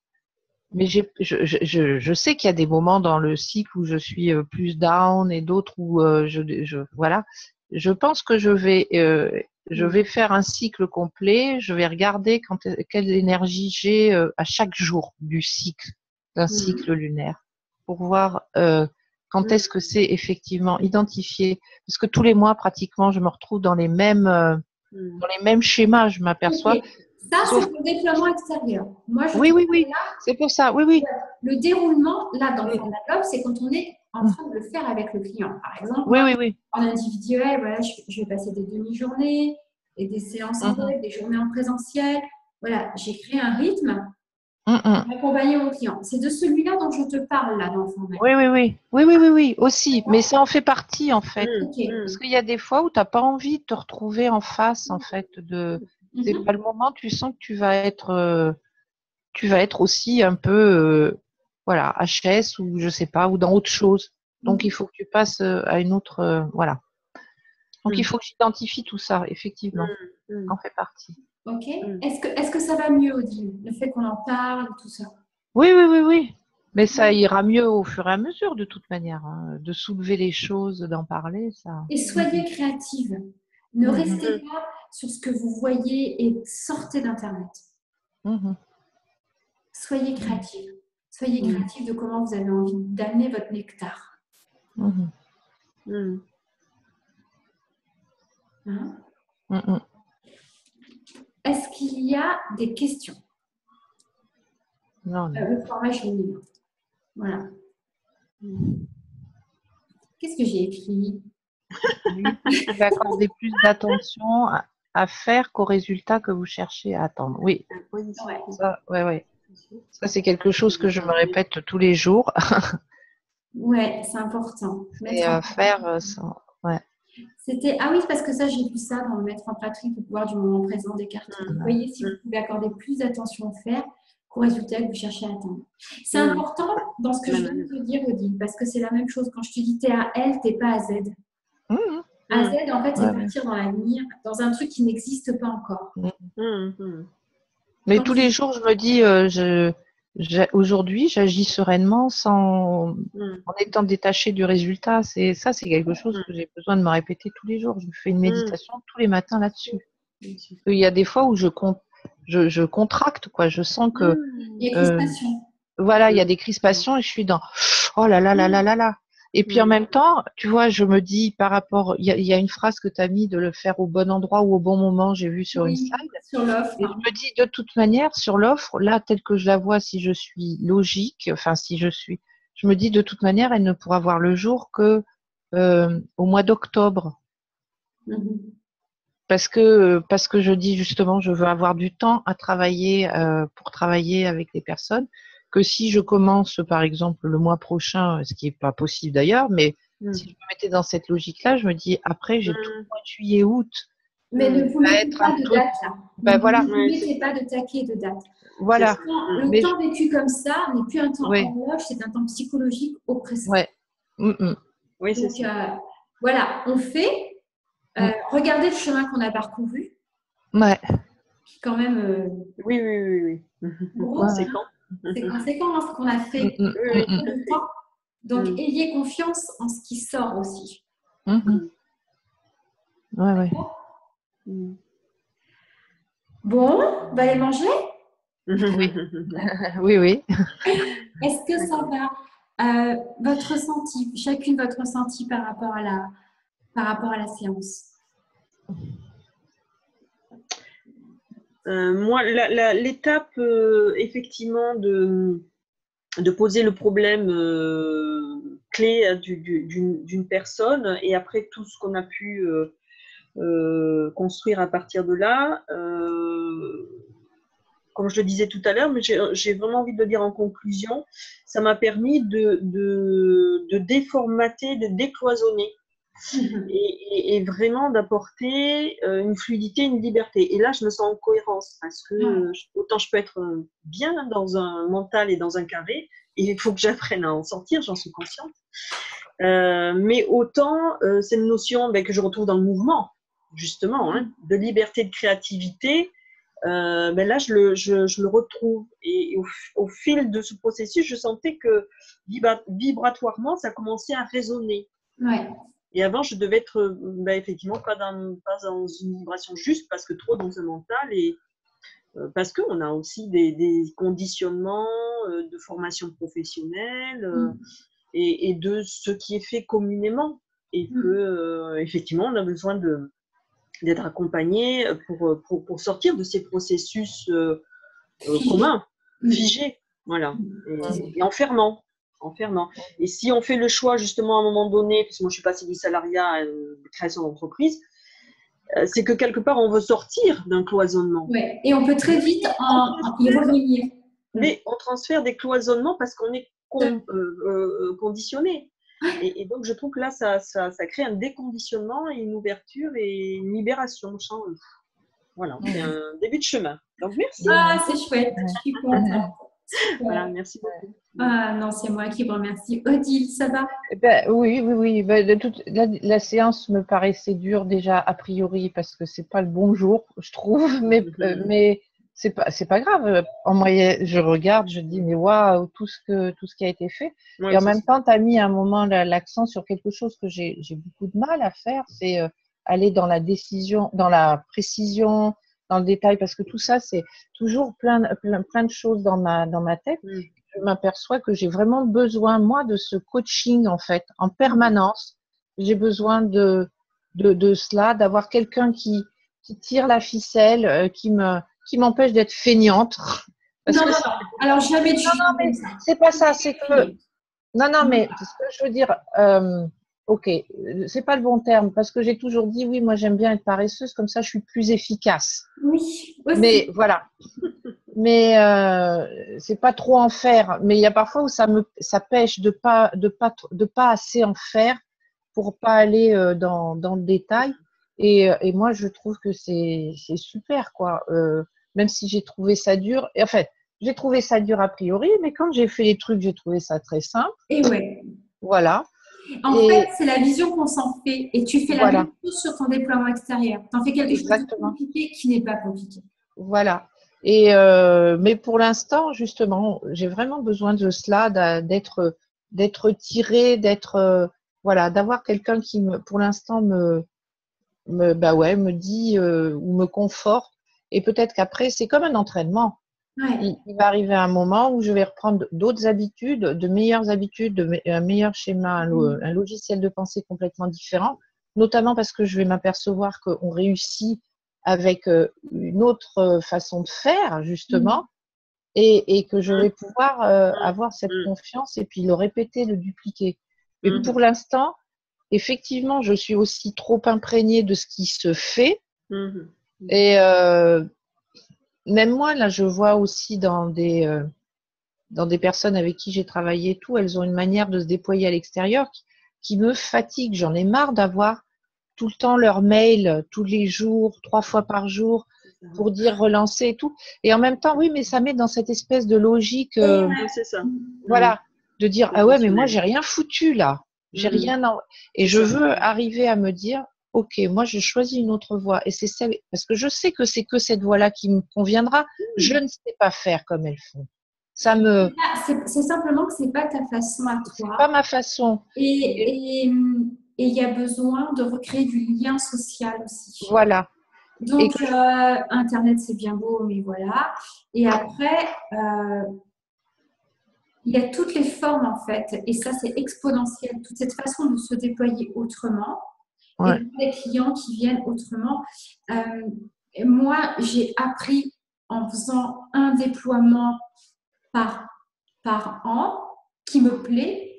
mais je sais qu'il y a des moments dans le cycle où je suis plus down et d'autres où voilà. Je pense que je vais Je vais faire un cycle complet, je vais regarder quelle énergie j'ai à chaque jour d'un cycle lunaire, pour voir quand est-ce que c'est effectivement identifié. Parce que tous les mois, pratiquement, je me retrouve dans les mêmes schémas, je m'aperçois. Ok. Ça, Sauf... c'est pour le déploiement extérieur. Moi, je Oui, trouve oui, que oui, là, c'est pour ça, oui, oui. le déroulement, là, dans le format globe, c'est quand on est en train de le faire avec le client. Par exemple, Oui, moi, oui, oui. en individuel, voilà, je vais passer des demi-journées et des séances en web, des journées en présentiel. Voilà, j'ai créé un rythme pour accompagner mon client. C'est de celui-là dont je te parle, là, dans le format. Oui, oui, oui. Oui, oui, oui, oui, aussi. Mais ça en fait partie, en fait. Ok. Parce qu'il y a des fois où tu n'as pas envie de te retrouver en face, en fait. C'est pas le moment, tu sens que tu vas être aussi un peu, voilà, HS ou je sais pas, ou dans autre chose. Donc, il faut que tu passes à une autre, voilà. Donc, il faut que j'identifie tout ça, effectivement. Ça en fait partie. Ok. Est-ce que ça va mieux, Odile, le fait qu'on en parle, tout ça? Oui, oui, oui, oui. Mais ça ira mieux au fur et à mesure, de toute manière, hein. De soulever les choses, d'en parler, ça. Et soyez créative. Ne restez pas sur ce que vous voyez et sortez d'Internet. Soyez créative. Soyez créative de comment vous avez envie d'amener votre nectar. Hein? Est-ce qu'il y a des questions? Non, non. Le format, je l'ai mis. Voilà. Qu'est-ce que j'ai écrit? Vous pouvez accorder plus d'attention à faire qu'aux résultats que vous cherchez à attendre. Oui, ça, ouais. Ça, c'est quelque chose que je me répète tous les jours. Ouais, c'est important. Et faire ça, ouais. Ah oui, parce que ça, j'ai vu ça dans le mettre en pratique, le pouvoir du moment présent des cartes. Vous voyez, si vous pouvez accorder plus d'attention au faire qu'au résultat que vous cherchez à atteindre. C'est important dans ce que je viens de te dire, Odile, parce que c'est la même chose. Quand je te dis t'es à L, t'es pas à Z. À Z, en fait, c'est partir dans l'avenir, dans un truc qui n'existe pas encore. Mais tous les jours, je me dis, aujourd'hui, j'agis sereinement en étant détachée du résultat. C'est quelque chose que j'ai besoin de me répéter tous les jours. Je fais une méditation tous les matins là-dessus. Il y a des fois où je contracte, quoi. Je sens que il y a crispation. Voilà, il y a des crispations et je suis dans oh là là là là là là. Et puis en même temps, tu vois, je me dis par rapport, il y a une phrase que tu as mis de le faire au bon endroit ou au bon moment, j'ai vu sur une slide. Sur l'offre. Et je me dis de toute manière, sur l'offre, là, telle que je la vois, si je suis logique, enfin je me dis de toute manière, elle ne pourra voir le jour que au mois d'octobre. Parce que je dis justement, je veux avoir du temps à travailler pour travailler avec les personnes. Que si je commence, par exemple, le mois prochain, ce qui n'est pas possible d'ailleurs, mais si je me mettais dans cette logique-là, je me dis, après, j'ai tout le mois de juillet, août. Mais ne vous mettez pas de date là. Voilà. Ne vous mettez pas de taquet de date. Voilà. Le temps vécu comme ça n'est plus un temps horloge, c'est un temps psychologique oppressant. Ouais. Oui, c'est ça. Voilà, on fait. Regardez le chemin qu'on a parcouru. Ouais. Qui quand même. Oui. Gros, c'est conséquent ce qu'on a fait. Le temps. Donc, ayez confiance en ce qui sort aussi. Ouais. Bon, on va aller manger? Oui. Est-ce que ça va? Votre ressenti, chacune votre ressenti par rapport à la séance? Moi, l'étape, effectivement, de poser le problème clé d'une personne et après tout ce qu'on a pu construire à partir de là, comme je le disais tout à l'heure, mais j'ai vraiment envie de le dire en conclusion, ça m'a permis de déformater, de décloisonner et vraiment d'apporter une fluidité, une liberté. Et là, je me sens en cohérence parce que autant je peux être bien dans un mental et dans un carré, et il faut que j'apprenne à en sortir, j'en suis consciente. Mais autant c'est une notion que je retrouve dans le mouvement, justement, de liberté, de créativité. Là, je le retrouve. Et au fil de ce processus, je sentais que vibratoirement, ça commençait à résonner. Ouais. Et avant, je devais être effectivement pas dans une vibration juste parce que trop dans un mental et parce qu'on a aussi des conditionnements de formation professionnelle et de ce qui est fait communément. Et que, effectivement, on a besoin d'être accompagné pour sortir de ces processus communs, figés, voilà, et enfermants. Et si on fait le choix, justement, à un moment donné, parce que moi, je suis passée du salariat à une création d'entreprise, c'est que quelque part, on veut sortir d'un cloisonnement. Ouais. Et on peut très vite y revenir. Mais on transfère des cloisonnements parce qu'on est conditionné. Et donc, je trouve que là, ça crée un déconditionnement et une ouverture et une libération. Voilà, c'est un début de chemin. Donc, merci. Ah, c'est chouette, je suis contente. Voilà, merci beaucoup. Ah non, c'est moi qui vous remercie. Odile, ça va? Oui. La séance me paraissait dure déjà a priori parce que c'est pas le bon jour, je trouve, mais c'est pas grave. En moyenne, je regarde, je dis mais waouh, tout ce qui a été fait. Ouais, et en même temps, tu as mis à un moment l'accent sur quelque chose que j'ai beaucoup de mal à faire, c'est aller dans la décision, dans la précision, dans le détail, parce que tout ça, c'est toujours plein de choses dans ma tête. Je m'aperçois que j'ai vraiment besoin, moi, de ce coaching, en fait, en permanence. J'ai besoin de cela, d'avoir quelqu'un qui tire la ficelle, qui m'empêche d'être feignante. Parce Non, que alors jamais de non, mais c'est pas ça, c'est que non, mais ce que je veux dire, ok, c'est pas le bon terme, parce que j'ai toujours dit, oui, moi j'aime bien être paresseuse, comme ça je suis plus efficace. Oui, aussi. Mais voilà. Mais c'est pas trop en faire. Mais il y a parfois où ça pêche de pas assez en faire pour pas aller dans le détail. Et moi je trouve que c'est super quoi. Même si j'ai trouvé ça dur. Et en fait, j'ai trouvé ça dur a priori, mais quand j'ai fait les trucs, j'ai trouvé ça très simple. Et ouais. Voilà. En fait, c'est la vision qu'on s'en fait. Et tu fais la Voilà. même chose sur ton déploiement extérieur. Tu en fais quelque chose de compliqué qui n'est pas compliqué. Voilà. Mais pour l'instant, justement, j'ai vraiment besoin de cela, d'être tirée, voilà, d'avoir quelqu'un qui pour l'instant me dit ou me conforte. Et peut-être qu'après, c'est comme un entraînement. Ouais. Il va arriver un moment où je vais reprendre d'autres habitudes, de meilleures habitudes, un meilleur schéma, un logiciel de pensée complètement différent, notamment parce que je vais m'apercevoir qu'on réussit avec une autre façon de faire, justement, et que je vais pouvoir avoir cette confiance et puis le répéter, le dupliquer. Mais pour l'instant, effectivement, je suis aussi trop imprégnée de ce qui se fait. Et même moi, là, je vois aussi dans des personnes avec qui j'ai travaillé, elles ont une manière de se déployer à l'extérieur qui me fatigue. J'en ai marre d'avoir tout le temps leur mail, tous les jours, 3 fois par jour, pour dire relancer et tout. Et en même temps, oui, mais ça met dans cette espèce de logique, c'est ça. voilà, de dire ah ouais, mais moi j'ai rien foutu là, j'ai rien. Et je veux arriver à me dire, ok, moi je choisis une autre voie, et c'est celle, parce que je sais que c'est que cette voie-là qui me conviendra. Je ne sais pas faire comme elles font. Ça me. C'est simplement que c'est pas ta façon à toi. C'est pas ma façon. Et il y a besoin de recréer du lien social aussi. Voilà. Donc, Internet, c'est bien beau, mais voilà. Et après, il y a toutes les formes, en fait. Et ça, c'est exponentiel. Toute cette façon de se déployer autrement. Ouais. Et les clients qui viennent autrement. Moi, j'ai appris en faisant un déploiement par an qui me plaît.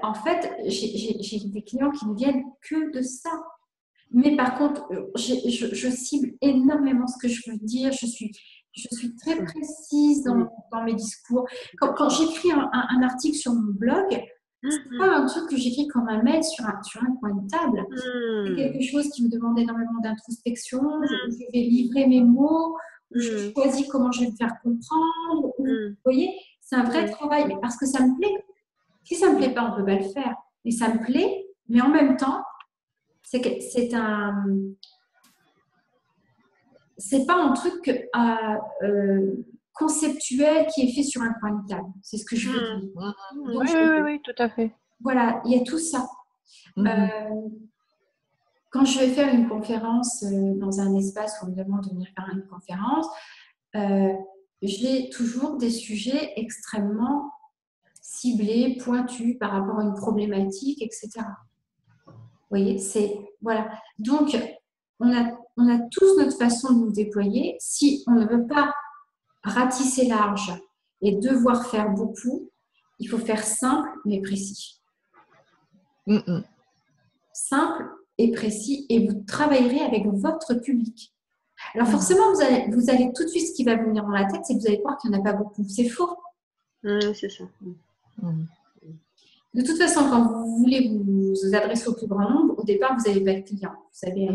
En fait, j'ai des clients qui ne viennent que de ça. Mais par contre, je cible énormément ce que je veux dire. Je suis très précise dans mes discours. Quand j'écris un article sur mon blog, c'est pas un truc que j'écris comme un mail sur un coin de table. C'est quelque chose qui me demande énormément d'introspection. Je vais livrer mes mots. Je choisis comment je vais me faire comprendre. Vous voyez, c'est un vrai travail, mais parce que ça me plaît. Si ça ne me plaît pas, on ne peut pas le faire. Mais ça me plaît, mais en même temps, c'est pas un truc conceptuel qui est fait sur un coin de table. C'est ce que je veux dire. Donc, oui, tout à fait. Voilà, il y a tout ça. Quand je vais faire une conférence dans un espace où on me demande de venir faire une conférence, j'ai toujours des sujets extrêmement ciblés, pointus par rapport à une problématique, etc. Vous voyez, voilà. Donc, on a tous notre façon de nous déployer. Si on ne veut pas ratisser large et devoir faire beaucoup, il faut faire simple mais précis. Simple et précis, et vous travaillerez avec votre public. Alors forcément, vous allez tout de suite, ce qui va vous venir dans la tête, c'est que vous allez croire qu'il n'y en a pas beaucoup. C'est faux. C'est ça. De toute façon, quand vous voulez vous adresser au plus grand nombre, au départ, vous n'avez pas de clients. Vous avez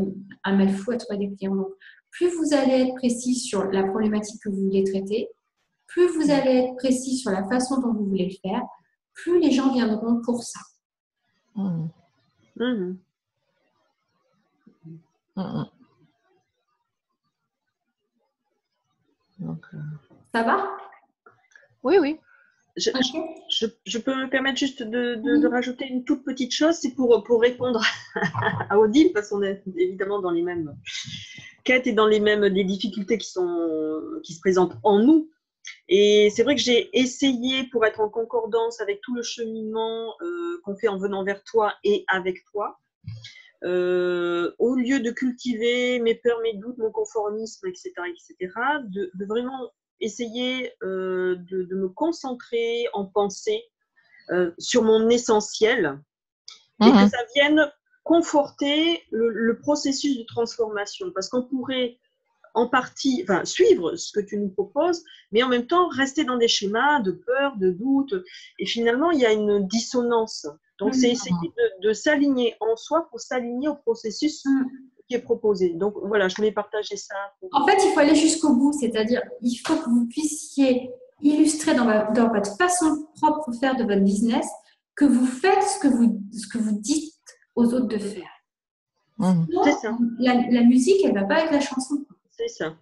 un mal fou à trouver des clients. Donc, plus vous allez être précis sur la problématique que vous voulez traiter, plus vous allez être précis sur la façon dont vous voulez le faire, plus les gens viendront pour ça. Donc, ça va? Oui. Je peux me permettre juste de rajouter une toute petite chose, c'est pour répondre à Odile, parce qu'on est évidemment dans les mêmes quêtes et dans les mêmes des difficultés qui se présentent en nous. Et c'est vrai que j'ai essayé, pour être en concordance avec tout le cheminement qu'on fait en venant vers toi et avec toi, au lieu de cultiver mes peurs, mes doutes, mon conformisme, etc., de vraiment essayer de me concentrer en pensée sur mon essentiel et que ça vienne conforter le processus de transformation. Parce qu'on pourrait en partie, suivre ce que tu nous proposes, mais en même temps rester dans des schémas de peur, de doute. Et finalement, il y a une dissonance. Donc, c'est essayer de s'aligner en soi pour s'aligner au processus qui est proposé. Donc, voilà, je voulais partager ça. En fait, il faut aller jusqu'au bout. C'est-à-dire, il faut que vous puissiez illustrer dans votre façon propre de faire de votre business que vous faites ce que vous dites aux autres de faire. Sinon, c'est ça. La musique, elle ne va pas avec la chanson. C'est ça.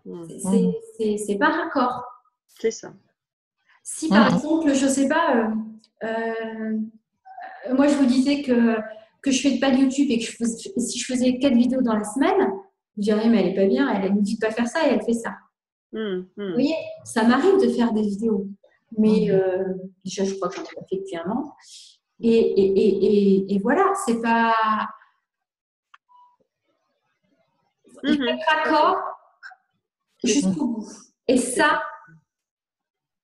C'est pas raccord. C'est ça. Si par exemple, je ne sais pas, moi je vous disais que je ne fais pas de YouTube et que si je faisais 4 vidéos dans la semaine, vous diriez, mais elle n'est pas bien, elle ne me dit pas faire ça et elle fait ça. Vous voyez, ça m'arrive de faire des vidéos. Mais déjà, je crois que j'en ai pas fait depuis un an. Et voilà, c'est pas. Il faut être raccord jusqu'au bout. Et ça,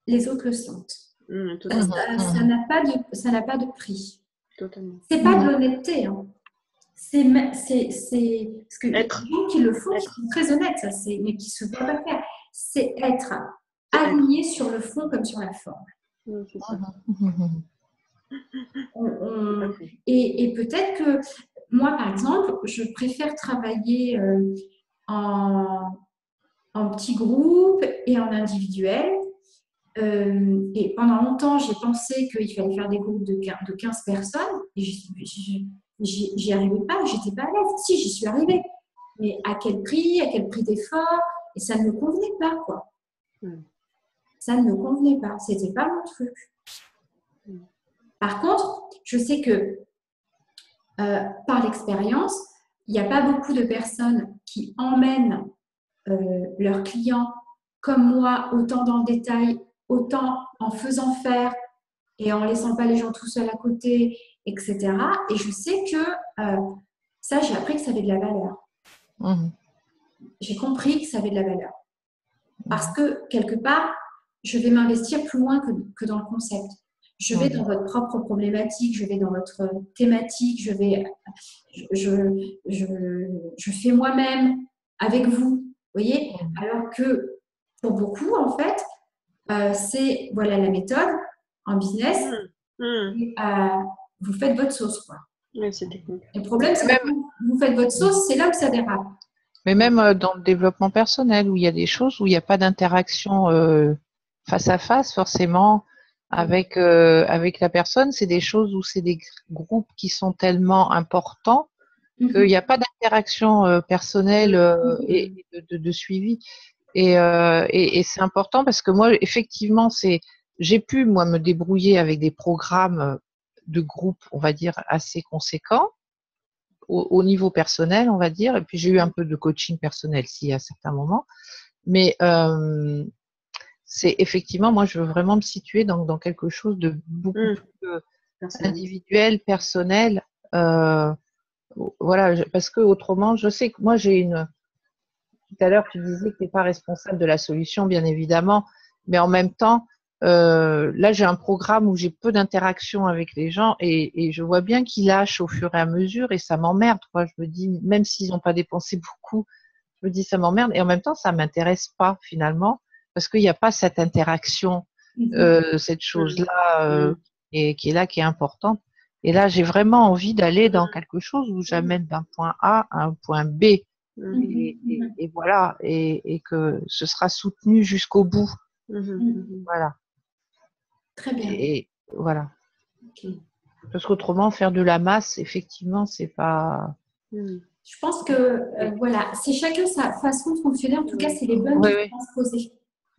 les autres le sentent. Ça n'a pas de prix. Totalement. C'est pas de l'honnêteté. Hein. C'est parce que les gens qui le font, qui sont très honnêtes, ça, mais qui se voient pas faire. C'est être aligné sur le fond comme sur la forme. C'est ça. Et peut-être que moi, par exemple, je préfère travailler en petits groupes et en individuel. Et pendant longtemps, j'ai pensé qu'il fallait faire des groupes de 15 personnes. Et j'y arrivais pas, j'étais pas à l'aise. Si, j'y suis arrivée. Mais à quel prix d'effort? Et ça ne me convenait pas, quoi. Ça ne me convenait pas. C'était pas mon truc. Par contre, je sais que par l'expérience, il n'y a pas beaucoup de personnes qui emmènent leurs clients comme moi, autant dans le détail, autant en faisant faire et en laissant pas les gens tout seuls à côté, etc. Et je sais que ça, j'ai appris que ça avait de la valeur. J'ai compris que ça avait de la valeur. Parce que, quelque part, je vais m'investir plus loin que dans le concept. Je vais dans votre propre problématique, je vais dans votre thématique, je fais moi-même avec vous. Vous voyez? Alors que pour beaucoup, en fait, c'est voilà la méthode en business. Vous faites votre sauce, quoi. C'est technique. Le problème, c'est que vous faites votre sauce, c'est là où ça dérape. Mais même dans le développement personnel, où il y a des choses où il n'y a pas d'interaction face à face, forcément, avec la personne, c'est des choses où c'est des groupes qui sont tellement importants qu'il n'y a pas d'interaction personnelle et de suivi. Et c'est important parce que moi, effectivement, j'ai pu, moi, me débrouiller avec des programmes de groupe, on va dire, assez conséquent au niveau personnel, on va dire. Et puis, j'ai eu un peu de coaching personnel, si, à certains moments. Mais c'est effectivement, moi, je veux vraiment me situer dans quelque chose de beaucoup plus individuel, personnel. Voilà, parce que autrement, je sais que moi, tout à l'heure, tu disais que tu n'es pas responsable de la solution, bien évidemment, mais en même temps, là, j'ai un programme où j'ai peu d'interaction avec les gens et je vois bien qu'ils lâchent au fur et à mesure et ça m'emmerde, quoi. Je me dis, même s'ils n'ont pas dépensé beaucoup, je me dis, ça m'emmerde et en même temps, ça m'intéresse pas finalement parce qu'il n'y a pas cette interaction, cette chose-là et qui est là, qui est importante. Et là, j'ai vraiment envie d'aller dans quelque chose où j'amène d'un point A à un point B. Et voilà, et que ce sera soutenu jusqu'au bout. Voilà. Très bien. Et voilà. Parce qu'autrement, faire de la masse, effectivement, c'est pas. Je pense que voilà, c'est chacun sa façon de fonctionner. En tout cas, c'est les bonnes questions à se poser.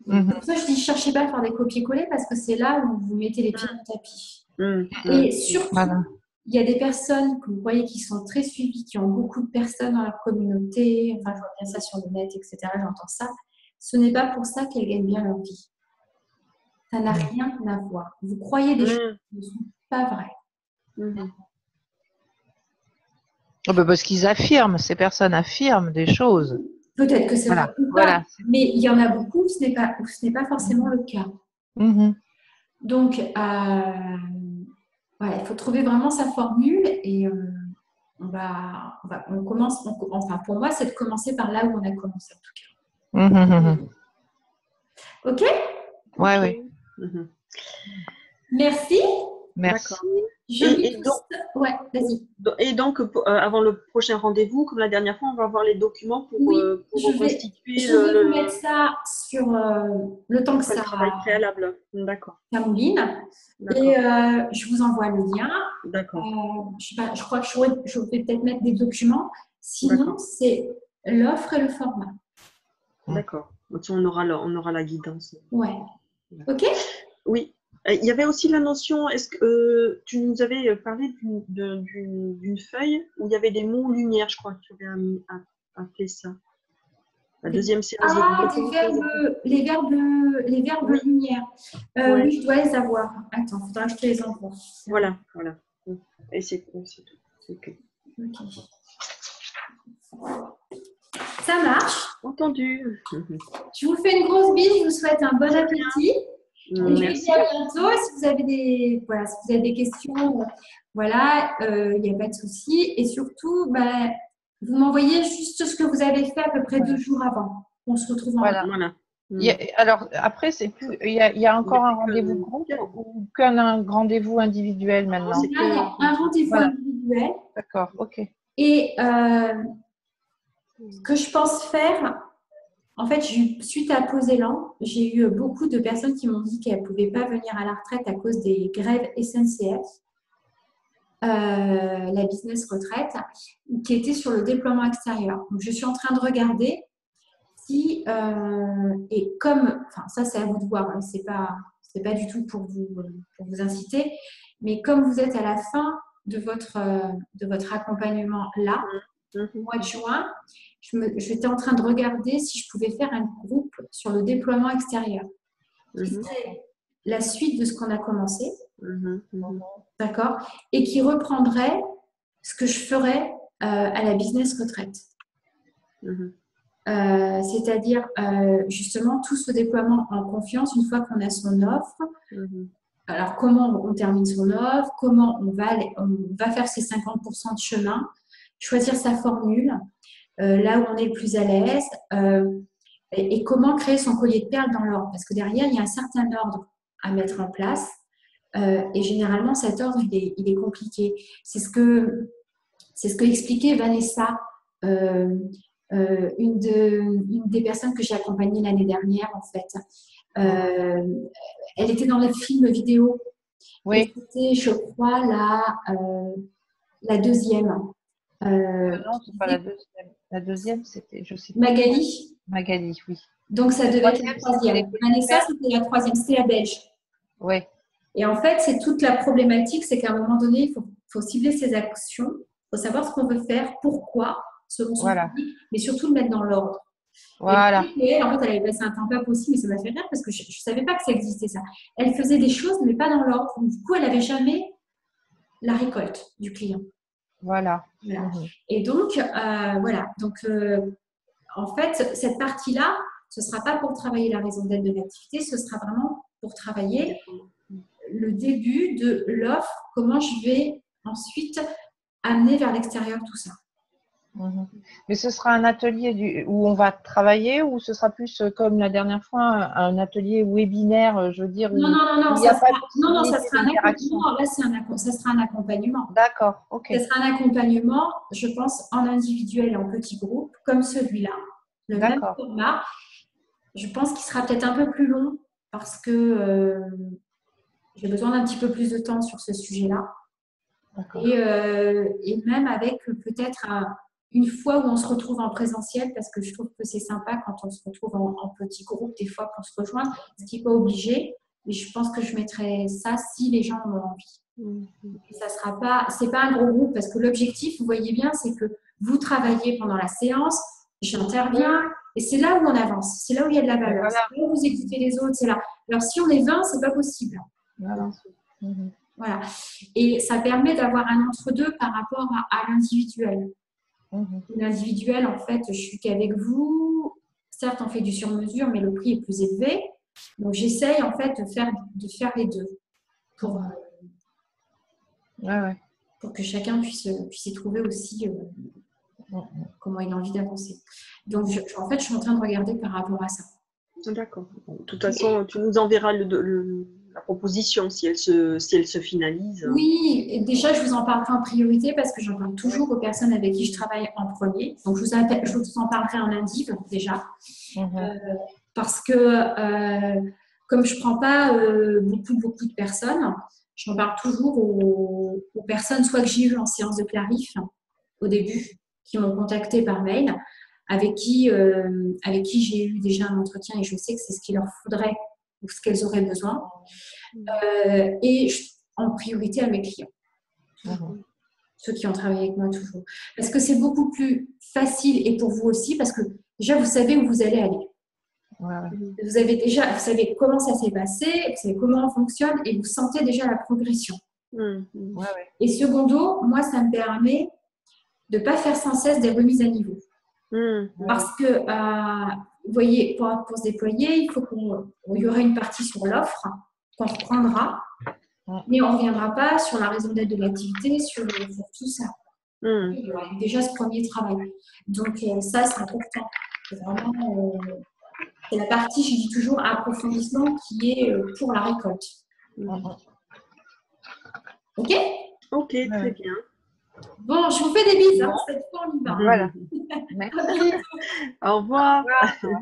Pour ça, je dis cherchez pas à faire des copier-coller parce que c'est là où vous mettez les pieds dans le tapis. Et surtout, il y a des personnes que vous voyez qui sont très suivies, qui ont beaucoup de personnes dans leur communauté. Enfin, je vois bien ça sur le net, etc. J'entends ça. Ce n'est pas pour ça qu'elles gagnent bien leur vie. Ça n'a rien à voir. Vous croyez des choses qui ne sont pas vraies. Parce qu'ils affirment, ces personnes affirment des choses. Peut-être que c'est vrai ou pas, mais il y en a beaucoup, ce n'est pas forcément le cas. Donc, voilà, il faut trouver vraiment sa formule et on commence, enfin pour moi, c'est de commencer par là où on a commencé en tout cas. Ok? Ouais. Merci. Merci. Ouais, vas-y. Et donc, avant le prochain rendez-vous, comme la dernière fois, on va avoir les documents pour reconstituer je vais vous mettre ça sur le temps que ça travail préalable. D'accord. Ça mouline. Et je vous envoie le lien. D'accord. Je crois que je vais peut-être mettre des documents. Sinon, c'est l'offre et le format. D'accord. On aura la guidance. Ouais. Ok? Oui. Il y avait aussi la notion, est-ce que tu nous avais parlé d'une feuille où il y avait des mots lumière, je crois que tu avais appelé ça. La deuxième séance de les verbes lumière. Oui, je dois les avoir. Attends, il faudra que je te les envoie. Voilà. Et c'est tout. Okay. Ça marche. Entendu. Je vous fais une grosse bise, je vous souhaite un bon appétit. Et je vous dis à bientôt. Si vous avez des questions, voilà, il n'y a pas de souci. Et surtout, vous m'envoyez juste ce que vous avez fait à peu près 2 jours avant. On se retrouve en Voilà. Alors, après, c'est plus. Il y a encore un rendez-vous groupe ou qu'un rendez-vous individuel maintenant? Il y a un rendez-vous individuel. D'accord, ok. Et ce que je pense faire, en fait, suite à Pause Élan, j'ai eu beaucoup de personnes qui m'ont dit qu'elles ne pouvaient pas venir à la retraite à cause des grèves SNCF, la business retraite, qui était sur le déploiement extérieur. Donc, je suis en train de regarder si, et comme, enfin, ça c'est à vous de voir, hein, c'est pas du tout pour vous inciter, mais comme vous êtes à la fin de votre accompagnement là, au mois de juin, j'étais en train de regarder si je pouvais faire un groupe sur le déploiement extérieur. Qui serait la suite de ce qu'on a commencé, d'accord, et qui reprendrait ce que je ferais à la business retraite. C'est-à-dire justement tout ce déploiement en confiance une fois qu'on a son offre. Alors, comment on termine son offre, comment on va faire ses 50% de chemin, choisir sa formule, là où on est le plus à l'aise, et comment créer son collier de perles dans l'ordre. Parce que derrière, il y a un certain ordre à mettre en place. Et généralement, cet ordre, il est compliqué. C'est ce que expliquait Vanessa, une des personnes que j'ai accompagnées l'année dernière, en fait. Elle était dans le film vidéo. Oui. C'était, je crois, la deuxième. Non, c'est pas la deuxième. La deuxième, c'était, je sais pas. Magali. Magali, oui. Donc, ça devait être la troisième. Vanessa, c'était la troisième. C'était la belge. Oui. Et en fait, c'est toute la problématique, c'est qu'à un moment donné, il faut cibler ses actions, il faut savoir ce qu'on veut faire, pourquoi, selon son public, mais surtout le mettre dans l'ordre. Voilà. Et elle, en fait, elle avait passé un temps pas possible, mais ça m'a fait rire parce que je ne savais pas que ça existait ça. Elle faisait des choses, mais pas dans l'ordre. Du coup, elle n'avait jamais la récolte du client. Voilà. Et donc, voilà. Donc, en fait, cette partie-là, ce ne sera pas pour travailler la raison d'être de l'activité, ce sera vraiment pour travailler le début de l'offre, comment je vais ensuite amener vers l'extérieur tout ça. Mais ce sera un atelier où on va travailler ou ce sera plus comme la dernière fois, un atelier webinaire, je veux dire, où il n'y a pas de ça sera un accompagnement. Là, ça sera un accompagnement. D'accord, ok. Ça sera un accompagnement, je pense, en individuel et en petit groupe, comme celui-là. Le même format. Je pense qu'il sera peut-être un peu plus long parce que j'ai besoin d'un petit peu plus de temps sur ce sujet-là. Et même avec peut-être une fois où on se retrouve en présentiel, parce que je trouve que c'est sympa quand on se retrouve en petit groupe, des fois pour se rejoindre, ce qui n'est pas obligé. Mais je pense que je mettrai ça si les gens en ont envie. Et ça sera pas, c'est pas un gros groupe parce que l'objectif, vous voyez bien, c'est que vous travaillez pendant la séance, j'interviens et c'est là où on avance, c'est là où il y a de la valeur. Voilà. C'est là où vous écoutez les autres, c'est là. Alors si on est 20, c'est pas possible. Voilà. Et ça permet d'avoir un entre-deux par rapport à l'individuel. L'individuel, en fait, je suis qu'avec vous. Certes, on fait du sur-mesure, mais le prix est plus élevé. Donc, j'essaye, en fait, de faire les deux pour que chacun puisse y trouver aussi comment il a envie d'avancer. Donc, en fait, je suis en train de regarder par rapport à ça. D'accord. De toute façon, tu nous enverras la proposition si elle se finalise. Oui, et déjà, je vous en parlerai en priorité parce que j'en parle toujours aux personnes avec qui je travaille en premier. Donc, je vous en parlerai en indiv déjà. Parce que comme je ne prends pas beaucoup de personnes, j'en parle toujours aux personnes, soit que j'ai eues en séance de clarif au début, qui m'ont contacté par mail, avec qui j'ai eu déjà un entretien et je sais que c'est ce qu'il leur faudrait ou ce qu'elles auraient besoin. Et en priorité à mes clients. Ceux qui ont travaillé avec moi toujours. Parce que c'est beaucoup plus facile et pour vous aussi, parce que déjà, vous savez où vous allez aller. Vous savez comment ça s'est passé, vous savez comment on fonctionne et vous sentez déjà la progression. Et secondo, moi, ça me permet de ne pas faire sans cesse des remises à niveau. Parce que, vous voyez, pour se déployer, il y aura une partie sur l'offre qu'on reprendra, mais on ne reviendra pas sur la raison d'être de l'activité, sur tout ça. Il y aura déjà ce premier travail. Donc, ça, c'est important. C'est vraiment c'est la partie, je dis toujours, approfondissement qui est pour la récolte. Ok? Ok, très bien. Bon, je vous fais des bises. Cette fois, on y va. Voilà. Merci. Au revoir. Au revoir.